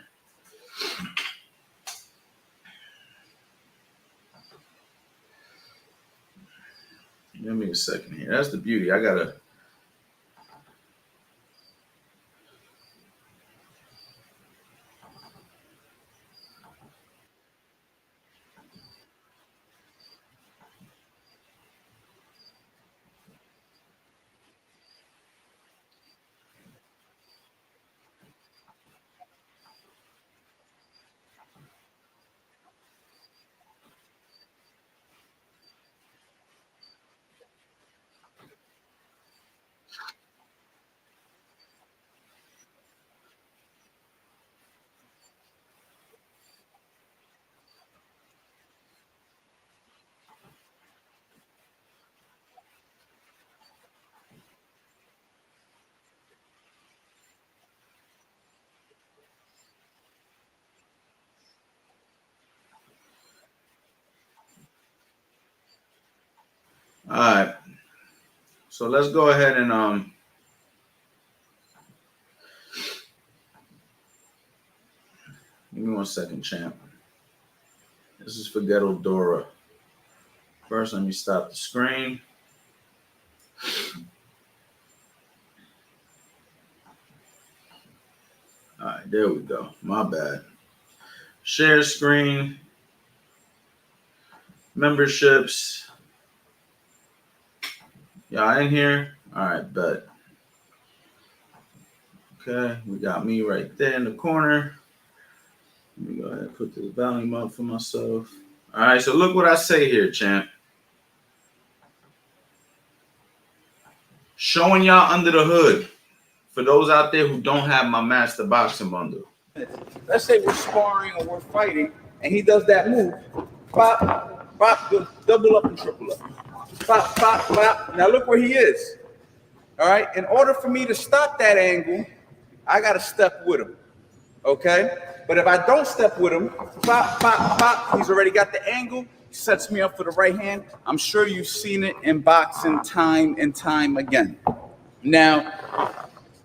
S2: Give me a second here. That's the beauty. I gotta. All right. So let's go ahead and give me 1 second, champ. This is for Ghetto Dora. First, let me stop the screen. All right, there we go. My bad. Share screen. Memberships. Y'all in here? All right, bet. Okay, we got me right there in the corner. Let me go ahead and put the volume up for myself. All right, so look what I say here, champ. Showing y'all under the hood for those out there who don't have my master boxing bundle.
S1: Let's say we're sparring or we're fighting, and he does that move. Pop, pop, double up and triple up. Pop, pop, pop. Now look where he is. All right. In order for me to stop that angle, I got to step with him. Okay? But if I don't step with him, pop, pop, pop, he's already got the angle, sets me up for the right hand. I'm sure you've seen it in boxing time and time again. Now,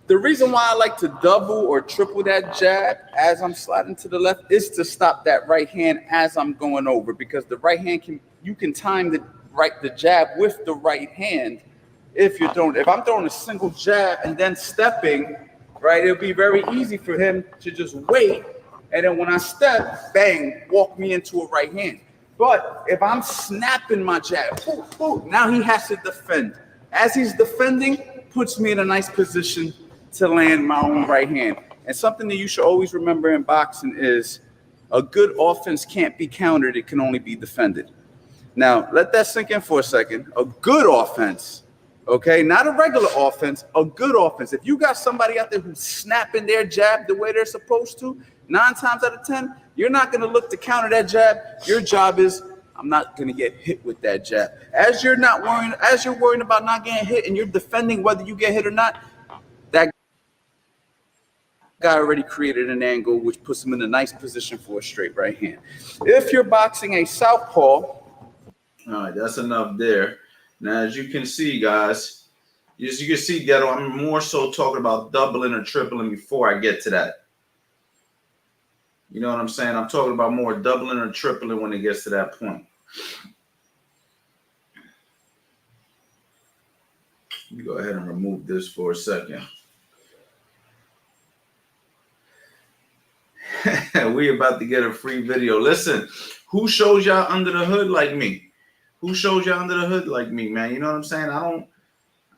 S1: the reason why I like to double or triple that jab as I'm sliding to the left is to stop that right hand as I'm going over, because the right hand you can time the jab with the right hand. If I'm throwing a single jab and then stepping, right, it'll be very easy for him to just wait, and then when I step, bang, walk me into a right hand. But if I'm snapping my jab, now he has to defend. As he's defending, puts me in a nice position to land my own right hand. And something that you should always remember in boxing is a good offense can't be countered, it can only be defended. Now, let that sink in for a second. A good offense, okay, not a regular offense, a good offense. If you got somebody out there who's snapping their jab the way they're supposed to, 9 times out of 10, you're not going to look to counter that jab. Your job is, I'm not going to get hit with that jab. As you're worrying about not getting hit and you're defending whether you get hit or not, that guy already created an angle which puts him in a nice position for a straight right hand. If you're boxing a southpaw,
S2: all right, that's enough there. Now, as you can see, guys, as you can see, Ghetto, I'm more so talking about doubling or tripling before I get to that. You know what I'm saying? I'm talking about more doubling or tripling when it gets to that point. Let me go ahead and remove this for a second. We about to get a free video. Listen, who shows y'all under the hood like me? Who shows y'all under the hood like me, man? You know what I'm saying?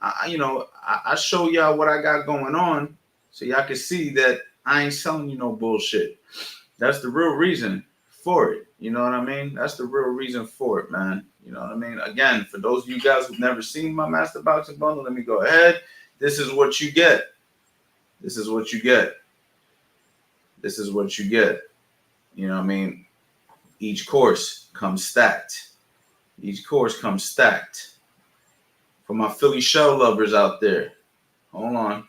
S2: I show y'all what I got going on so y'all can see that I ain't selling you no bullshit. That's the real reason for it. You know what I mean? That's the real reason for it, man. You know what I mean? Again, for those of you guys who've never seen my Master Boxing Bundle, let me go ahead. This is what you get. This is what you get. This is what you get. You know what I mean? Each course comes stacked. Each course comes stacked. For my Philly shell lovers out there, hold on.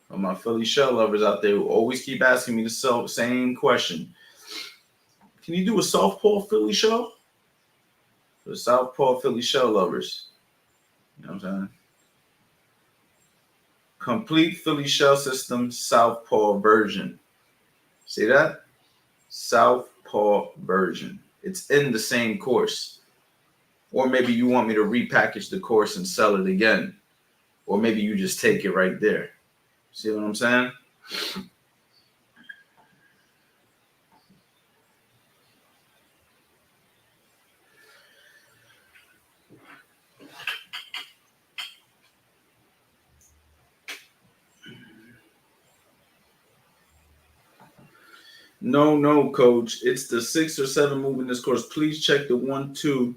S2: For my Philly shell lovers out there who always keep asking me the same question. Can you do a southpaw Philly shell? For the southpaw Philly shell lovers. You know what I'm saying? Complete Philly shell system southpaw version. See that? Southpaw version. It's in the same course. Or maybe you want me to repackage the course and sell it again. Or maybe you just take it right there. See what I'm saying? No, coach. It's the 6 or 7 move in this course. Please check the 1, 2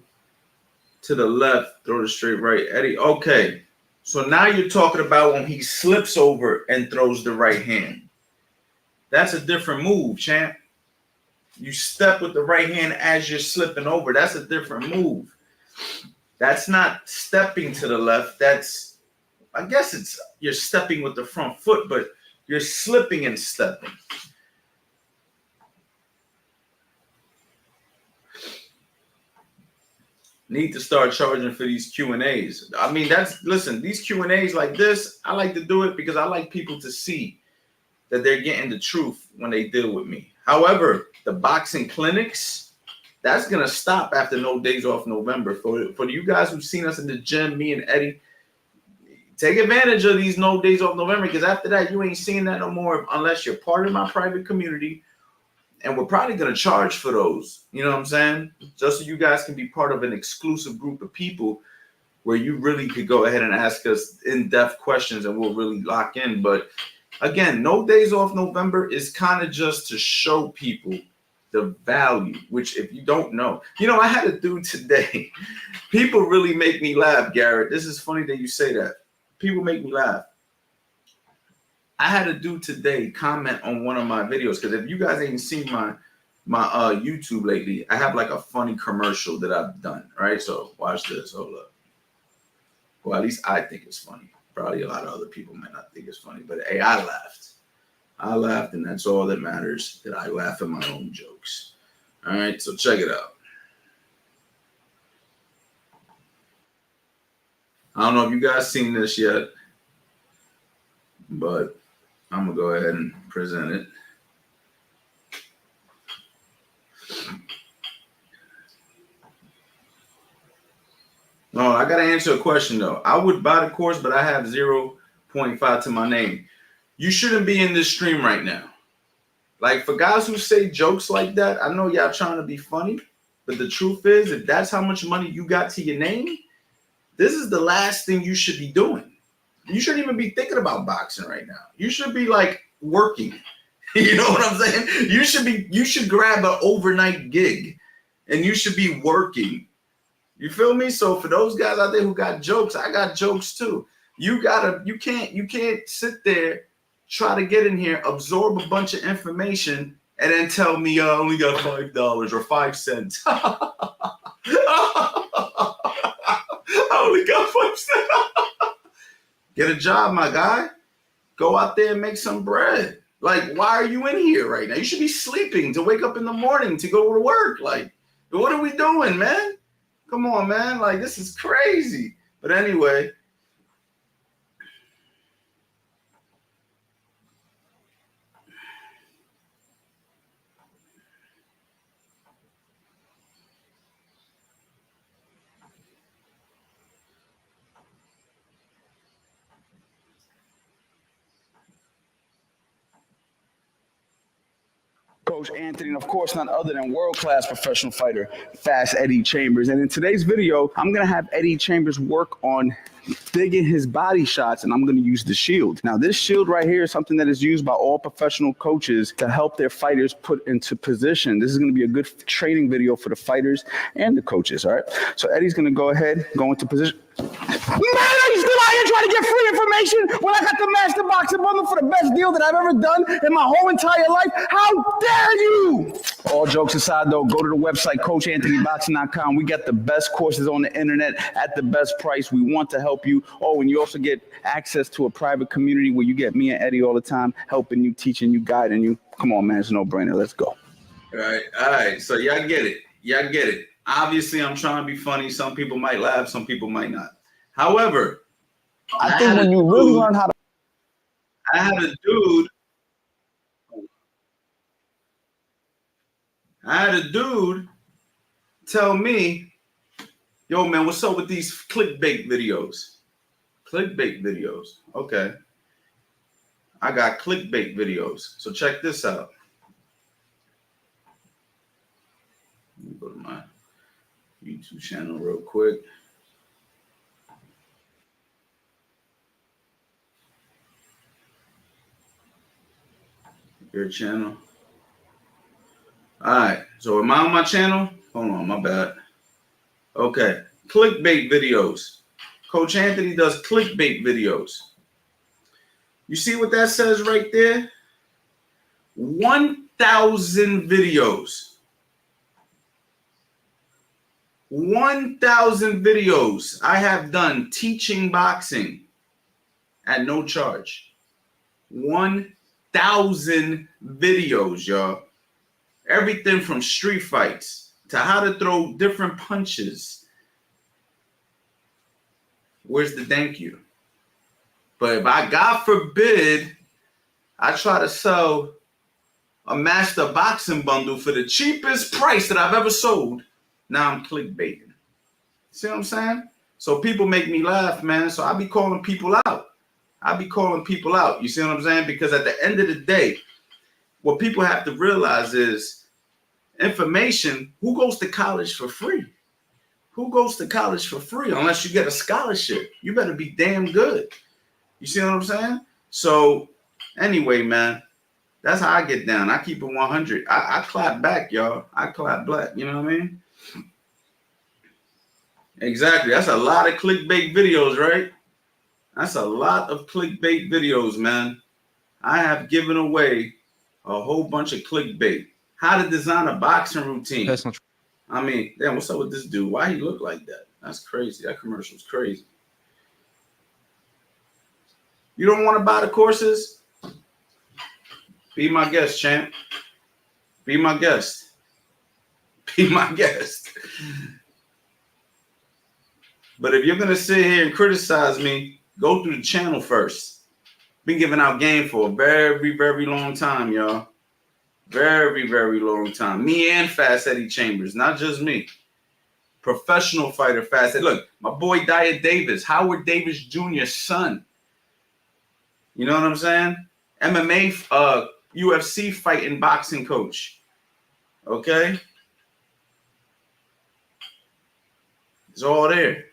S2: to the left. Throw the straight right. Eddie, okay. So now you're talking about when he slips over and throws the right hand. That's a different move, champ. You step with the right hand as you're slipping over. That's a different move. That's not stepping to the left. I guess you're stepping with the front foot, but you're slipping and stepping. Need to start charging for these Q&As. I mean, listen, these Q&As like this, I like to do it because I like people to see that they're getting the truth when they deal with me. However, the boxing clinics, that's going to stop after No Days Off November. For you guys who've seen us in the gym, me and Eddie, take advantage of these No Days Off November, because after that, you ain't seeing that no more unless you're part of my private community. And we're probably going to charge for those. You know what I'm saying? Just so you guys can be part of an exclusive group of people where you really could go ahead and ask us in-depth questions and we'll really lock in. But again, No Days Off November is kind of just to show people the value, which if you don't know, I had a dude today. People really make me laugh, Garrett. This is funny that you say that. People make me laugh. I had a dude today comment on one of my videos, because if you guys ain't seen my YouTube lately, I have like a funny commercial that I've done, right? So watch this. Hold up. Well, at least I think it's funny. Probably a lot of other people might not think it's funny, but hey, I laughed. I laughed, and that's all that matters, that I laugh at my own jokes. All right, so check it out. I don't know if you guys seen this yet, but I'm going to go ahead and present it. No, I got to answer a question, though. I would buy the course, but I have 0.5 to my name. You shouldn't be in this stream right now. Like, for guys who say jokes like that, I know y'all trying to be funny, but the truth is, if that's how much money you got to your name, this is the last thing you should be doing. You shouldn't even be thinking about boxing right now. You should be like working. You know what I'm saying? You should grab an overnight gig and you should be working. You feel me? So for those guys out there who got jokes, I got jokes too. You can't sit there, try to get in here, absorb a bunch of information, and then tell me I only got $5 or 5 cents. I only got 5 cents. Get a job, my guy. Go out there and make some bread. Like, why are you in here right now? You should be sleeping to wake up in the morning to go to work. Like, what are we doing, man? Come on, man. Like, this is crazy. But anyway.
S1: Coach Anthony, and of course, none other than world-class professional fighter, Fast Eddie Chambers. And in today's video, I'm going to have Eddie Chambers work on digging his body shots, and I'm going to use the shield. Now, this shield right here is something that is used by all professional coaches to help their fighters put into position. This is going to be a good training video for the fighters and the coaches, all right? So Eddie's going to go ahead, go into position. Man, are you still out here trying to get free information when I got the Master Boxing Bundle for the best deal that I've ever done in my whole entire life? How dare you? All jokes aside, though, go to the website, CoachAnthonyBoxing.com. We got the best courses on the internet at the best price. We want to help you. Oh, and you also get access to a private community where you get me and Eddie all the time, helping you, teaching you, guiding you. Come on, man, it's a no-brainer. Let's go.
S2: All right. So y'all get it. Obviously, I'm trying to be funny. Some people might laugh. Some people might not. However,
S1: I think when you really learn how to...
S2: I had a dude tell me, yo, man, what's up with these clickbait videos? Clickbait videos. Okay. I got clickbait videos. So check this out. Let me go to my YouTube channel real quick. Your channel. All right. So am I on my channel? Hold on, my bad. Okay. Clickbait videos. Coach Anthony does clickbait videos. You see what that says right there? 1,000 videos. 1,000 videos I have done teaching boxing at no charge. 1,000 videos, y'all. Everything from street fights to how to throw different punches. Where's the thank you? But if I, God forbid, I try to sell a Master Boxing Bundle for the cheapest price that I've ever sold, now I'm clickbaiting. See what I'm saying? So people make me laugh, man. So I be calling people out. You see what I'm saying? Because at the end of the day, what people have to realize is information. Who goes to college for free? Who goes to college for free unless you get a scholarship? You better be damn good. You see what I'm saying? So anyway, man, that's how I get down. I keep it 100. I clap back, y'all. I clap black. You know what I mean? Exactly. That's a lot of clickbait videos, right? That's a lot of clickbait videos, man. I have given away a whole bunch of clickbait. How to design a boxing routine. I mean, damn, what's up with this dude? Why he look like that? That's crazy. That commercial's crazy. You don't want to buy the courses? Be my guest, champ. Be my guest. Be my guest. But if you're going to sit here and criticize me, go through the channel first. Been giving out game for a very, very long time, y'all. Very, very long time. Me and Fast Eddie Chambers, not just me. Professional fighter, Fast Eddie. Look, my boy Dyer Davis, Howard Davis Jr.'s son. You know what I'm saying? MMA, UFC fighting boxing coach. Okay? It's all there.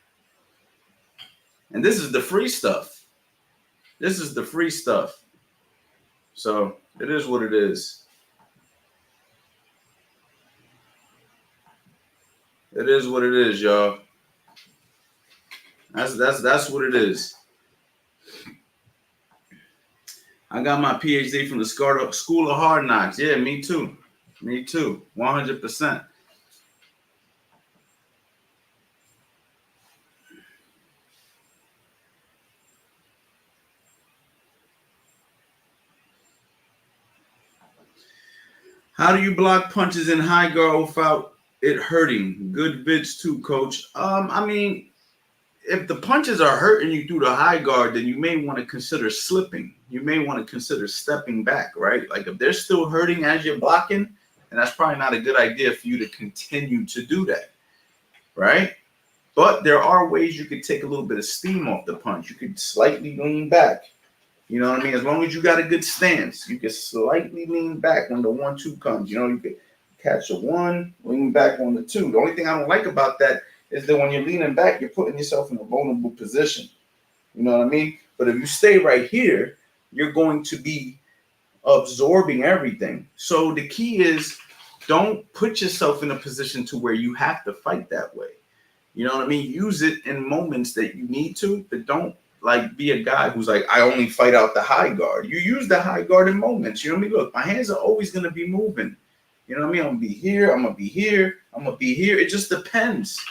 S2: And this is the free stuff. This is the free stuff. So it is what it is. It is what it is, y'all. That's what it is. I got my PhD from the School of Hard Knocks. Yeah, me too. Me too. 100%. How do you block punches in high guard without it hurting? Good vids too, coach. I mean, if the punches are hurting you through the high guard, then you may want to consider slipping. You may want to consider stepping back, right? Like if they're still hurting as you're blocking, then that's probably not a good idea for you to continue to do that, right? But there are ways you could take a little bit of steam off the punch. You could slightly lean back. You know what I mean? As long as you got a good stance, you can slightly lean back when the 1-2 comes. You know, you can catch a 1, lean back on the 2. The only thing I don't like about that is that when you're leaning back, you're putting yourself in a vulnerable position. You know what I mean? But if you stay right here, you're going to be absorbing everything. So the key is don't put yourself in a position to where you have to fight that way. You know what I mean? Use it in moments that you need to, but don't like be a guy who's like, I only fight out the high guard. You use the high guard in moments. You know what I mean? Look, my hands are always going to be moving. You know what I mean? I'm going to be here. I'm going to be here. I'm going to be here. It just depends.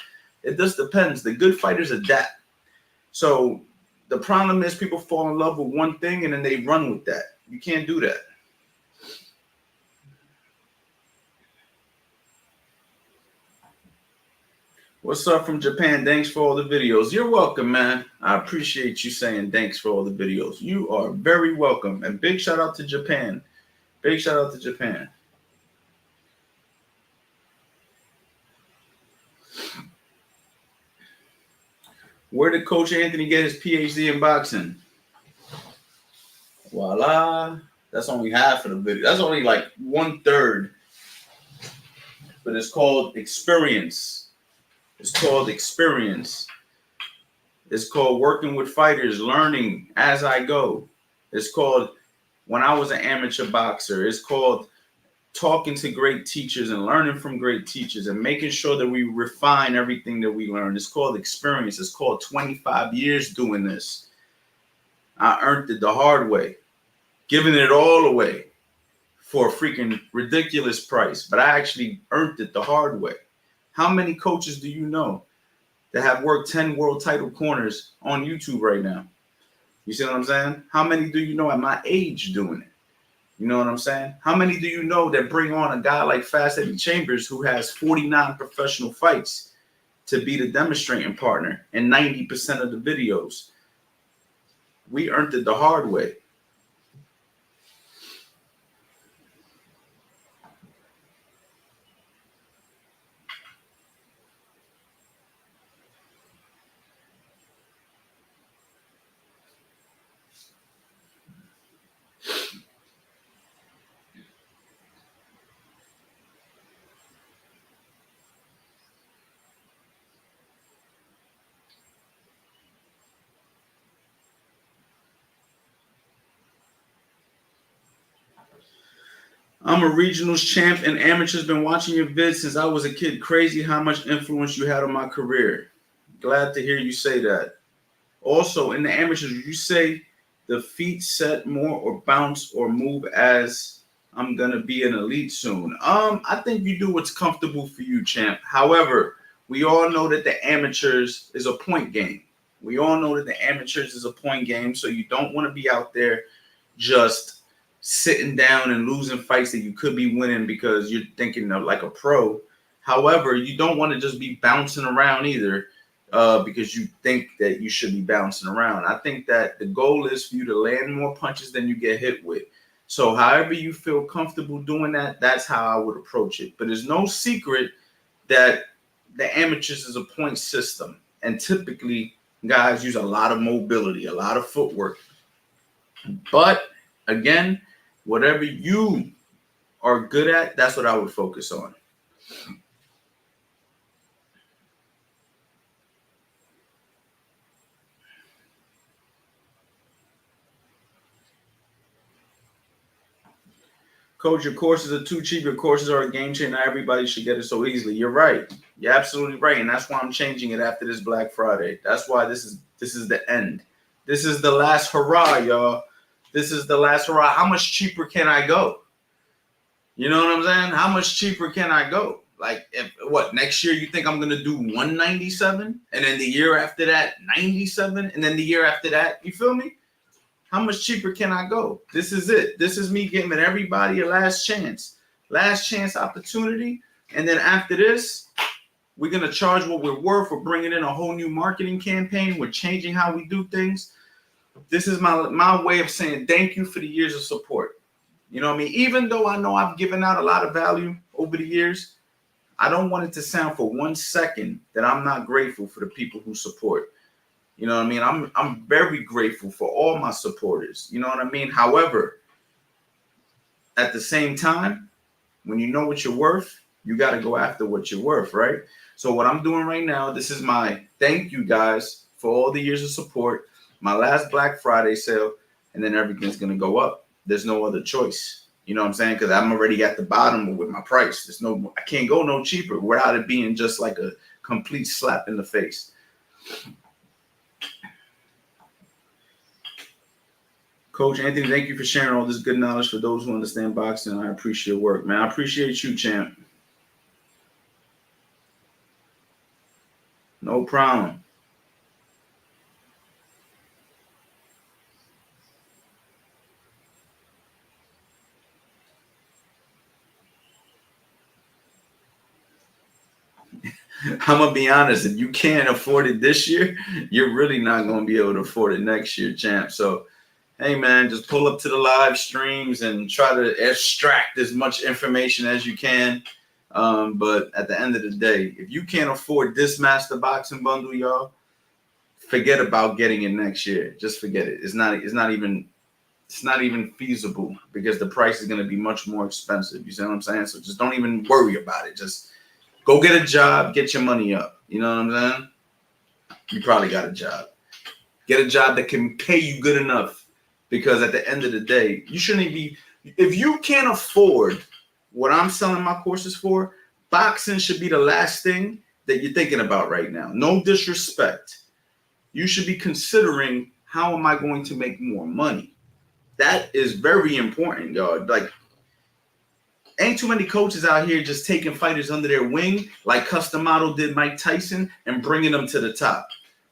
S2: It just depends. The good fighters adapt. So the problem is people fall in love with one thing and then they run with that. You can't do that. What's up from Japan? Thanks for all the videos. You're welcome, man. I appreciate you saying thanks for all the videos. You are very welcome. And big shout out to Japan. Big shout out to Japan. Where did Coach Anthony get his PhD in boxing? Voila. That's only half of the video. That's only like 1/3. But it's called experience. It's called experience. It's called working with fighters, learning as I go. It's called when I was an amateur boxer. It's called talking to great teachers and learning from great teachers and making sure that we refine everything that we learn. It's called experience. It's called 25 years doing this. I earned it the hard way, giving it all away for a freaking ridiculous price. But I actually earned it the hard way. How many coaches do you know that have worked 10 world title corners on YouTube right now? You see what I'm saying? How many do you know at my age doing it? You know what I'm saying? How many do you know that bring on a guy like Fast Eddie Chambers who has 49 professional fights to be the demonstrating partner in 90% of the videos? We earned it the hard way. I'm a regionals champ and amateurs. Been watching your vids since I was a kid. Crazy how much influence you had on my career. Glad to hear you say that. Also, in the amateurs, you say the feet set more or bounce or move as I'm going to be an elite soon. I think you do what's comfortable for you, champ. However, we all know that the amateurs is a point game. We all know that the amateurs is a point game, so you don't want to be out there just sitting down and losing fights that you could be winning because you're thinking of like a pro. However, you don't want to just be bouncing around either because you think that you should be bouncing around. I think that the goal is for you to land more punches than you get hit with. So however you feel comfortable doing that, that's how I would approach it. But there's no secret that the amateurs is a point system. And typically, guys use a lot of mobility, a lot of footwork. But again, whatever you are good at, that's what I would focus on. Coach, your courses are too cheap. Your courses are a game changer. Everybody should get it so easily. You're right. You're absolutely right. And that's why I'm changing it after this Black Friday. That's why this is the end. This is the last hurrah, y'all. This is the last hurrah. How much cheaper can I go? You know what I'm saying? How much cheaper can I go? Like, next year you think I'm going to do 197? And then the year after that, 97? And then the year after that, you feel me? How much cheaper can I go? This is it. This is me giving everybody a last chance opportunity. And then after this, we're going to charge what we're worth. We're bringing in a whole new marketing campaign. We're changing how we do things. This is my way of saying thank you for the years of support. You know what I mean? Even though I know I've given out a lot of value over the years, I don't want it to sound for 1 second that I'm not grateful for the people who support. You know what I mean? I'm very grateful for all my supporters. You know what I mean? However, at the same time, when you know what you're worth, you got to go after what you're worth, right? So what I'm doing right now, this is my thank you guys for all the years of support, my last Black Friday sale, and then everything's going to go up. There's no other choice. You know what I'm saying? Because I'm already at the bottom with my price. I can't go no cheaper without it being just like a complete slap in the face. Coach Anthony, thank you for sharing all this good knowledge for those who understand boxing. I appreciate your work, man. I appreciate you, champ. No problem. I'm going to be honest. If you can't afford it this year, you're really not going to be able to afford it next year, champ. So, hey, man, just pull up to the live streams and try to extract as much information as you can. But at the end of the day, if you can't afford this Master Boxing Bundle, y'all, forget about getting it next year. Just forget it. It's not even feasible because the price is going to be much more expensive. You see what I'm saying? So just don't even worry about it. Just go get a job, get your money up. You know what I'm saying? You probably got a job. Get a job that can pay you good enough, because at the end of the day, you shouldn't be. If you can't afford what I'm selling my courses for, boxing should be the last thing that you're thinking about right now. No disrespect. You should be considering, how am I going to make more money? That is very important, y'all. Like, ain't too many coaches out here just taking fighters under their wing like Custom Model did Mike Tyson and bringing them to the top.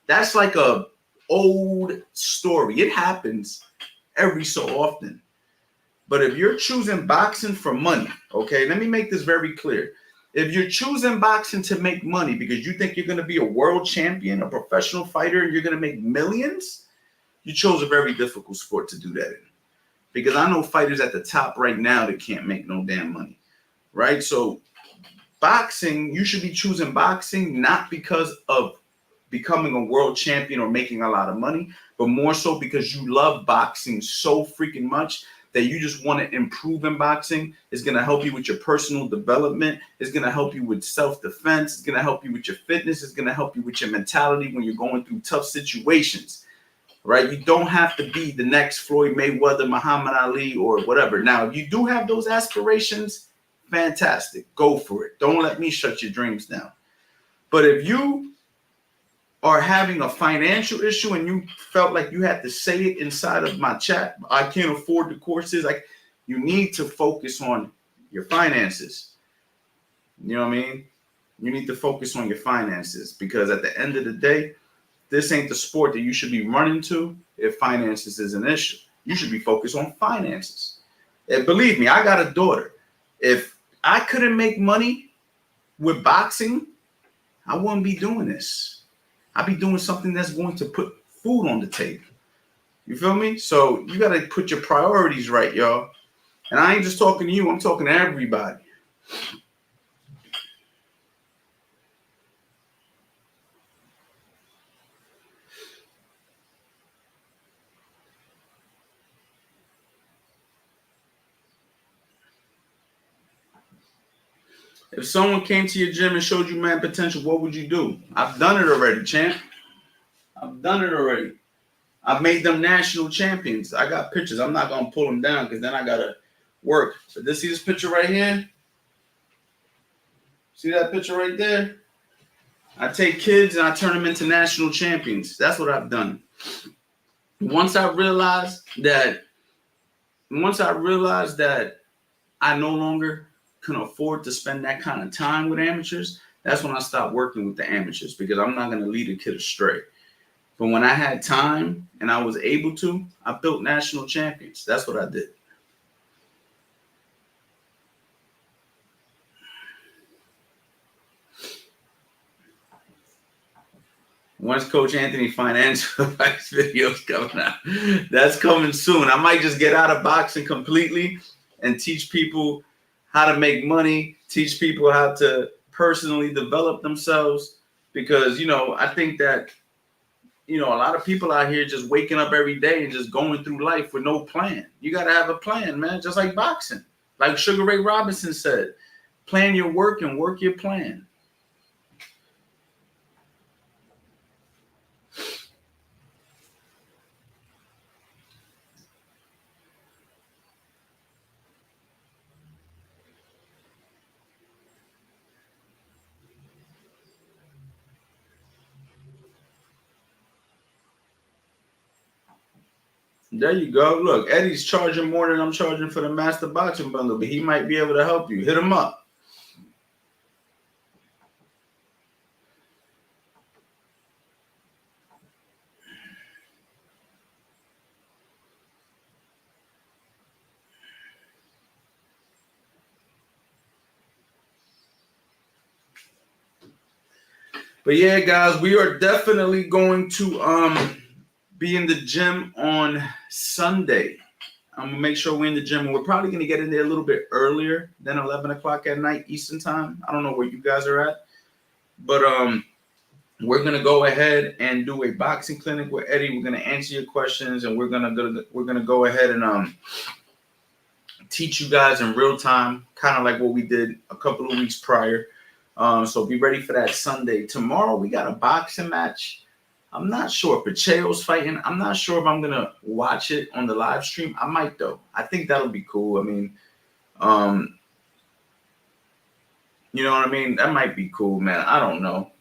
S2: That's like a old story. It happens every so often. But if you're choosing boxing for money, okay, let me make this very clear. If you're choosing boxing to make money because you think you're going to be a world champion, a professional fighter, and you're going to make millions, you chose a very difficult sport to do that in. Because I know fighters at the top right now that can't make no damn money, right? So boxing, you should be choosing boxing not because of becoming a world champion or making a lot of money, but more so because you love boxing so freaking much that you just want to improve in boxing. It's going to help you with your personal development. It's going to help you with self-defense. It's going to help you with your fitness. It's going to help you with your mentality when you're going through tough situations, right? You don't have to be the next Floyd Mayweather, Muhammad Ali, or whatever. Now, if you do have those aspirations, fantastic. Go for it. Don't let me shut your dreams down. But if you are having a financial issue and you felt like you had to say it inside of my chat, I can't afford the courses, like, you need to focus on your finances. You know what I mean? You need to focus on your finances, because at the end of the day, this ain't the sport that you should be running to if finances is an issue. You should be focused on finances. And believe me, I got a daughter. If I couldn't make money with boxing, I wouldn't be doing this. I'd be doing something that's going to put food on the table. You feel me? So you got to put your priorities right, y'all. And I ain't just talking to you. I'm talking to everybody. If someone came to your gym and showed you mad potential, what would you do? I've done it already, champ. I've done it already. I've made them national champions. I got pictures. I'm not going to pull them down because then I got to work. But see this picture right here? See that picture right there? I take kids and I turn them into national champions. That's what I've done. Once I realized that I no longer can afford to spend that kind of time with amateurs, that's when I stopped working with the amateurs, because I'm not going to lead a kid astray. But when I had time and I was able to, I built national champions. That's what I did. Once Coach Anthony financial advice videos coming out, that's coming soon. I might just get out of boxing completely and teach people how to make money, teach people how to personally develop themselves. Because, I think that, a lot of people out here just waking up every day and just going through life with no plan. You got to have a plan, man, just like boxing. Like Sugar Ray Robinson said, plan your work and work your plan. There you go. Look, Eddie's charging more than I'm charging for the Master Boxing Bundle, but he might be able to help you. Hit him up. But yeah, guys, we are definitely going to be in the gym on Sunday. I'm gonna make sure we're in the gym, and we're probably gonna get in there a little bit earlier than 11 o'clock at night Eastern time. I don't know where you guys are at, but we're gonna go ahead and do a boxing clinic with Eddie. We're gonna answer your questions, and we're gonna go ahead and teach you guys in real time, kind of like what we did a couple of weeks prior. So be ready for that Sunday. Tomorrow we got a boxing match. I'm not sure. Pacheco's fighting. I'm not sure if I'm going to watch it on the live stream. I might, though. I think that'll be cool. I mean, you know what I mean? That might be cool, man. I don't know.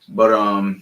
S2: But I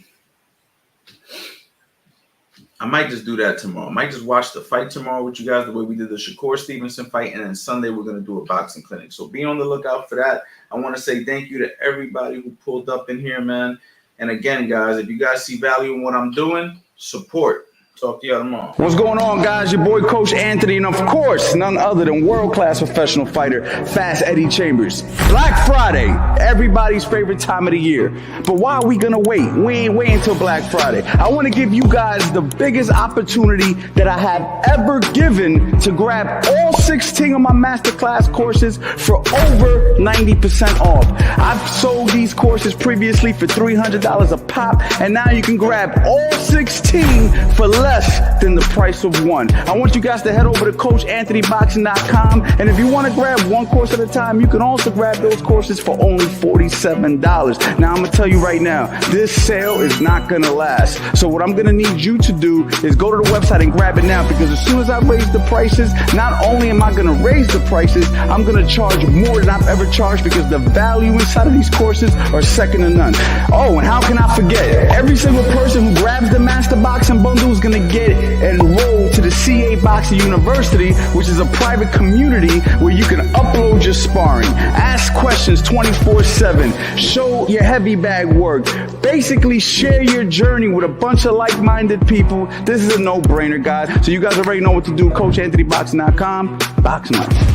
S2: might just do that tomorrow. I might just watch the fight tomorrow with you guys, the way we did the Shakur Stevenson fight. And then Sunday, we're going to do a boxing clinic. So be on the lookout for that. I want to say thank you to everybody who pulled up in here, man. And again, guys, if you guys see value in what I'm doing, support. Talk to y'all tomorrow.
S1: What's going on, guys? Your boy, Coach Anthony, and of course, none other than world-class professional fighter, Fast Eddie Chambers. Black Friday, everybody's favorite time of the year. But why are we gonna wait? We ain't waiting until Black Friday. I want to give you guys the biggest opportunity that I have ever given to grab all 16 of my masterclass courses for over 90% off. I've sold these courses previously for $300 a pop, and now you can grab all 16 for less than the price of one. I want you guys to head over to CoachAnthonyBoxing.com, and if you want to grab one course at a time, you can also grab those courses for only $47. Now, I'm going to tell you right now, this sale is not going to last. So what I'm going to need you to do is go to the website and grab it now, because as soon as I raise the prices, not only am I going to raise the prices, I'm going to charge more than I've ever charged, because the value inside of these courses are second to none. Oh, and how can I forget forget, every single person who grabs the Master Boxing Bundle is gonna get enrolled to the CA Boxing University, which is a private community where you can upload your sparring, ask questions 24/7, show your heavy bag work, basically share your journey with a bunch of like-minded people. This is a no-brainer, guys. So you guys already know what to do. CoachAnthonyBoxing.com. Box now.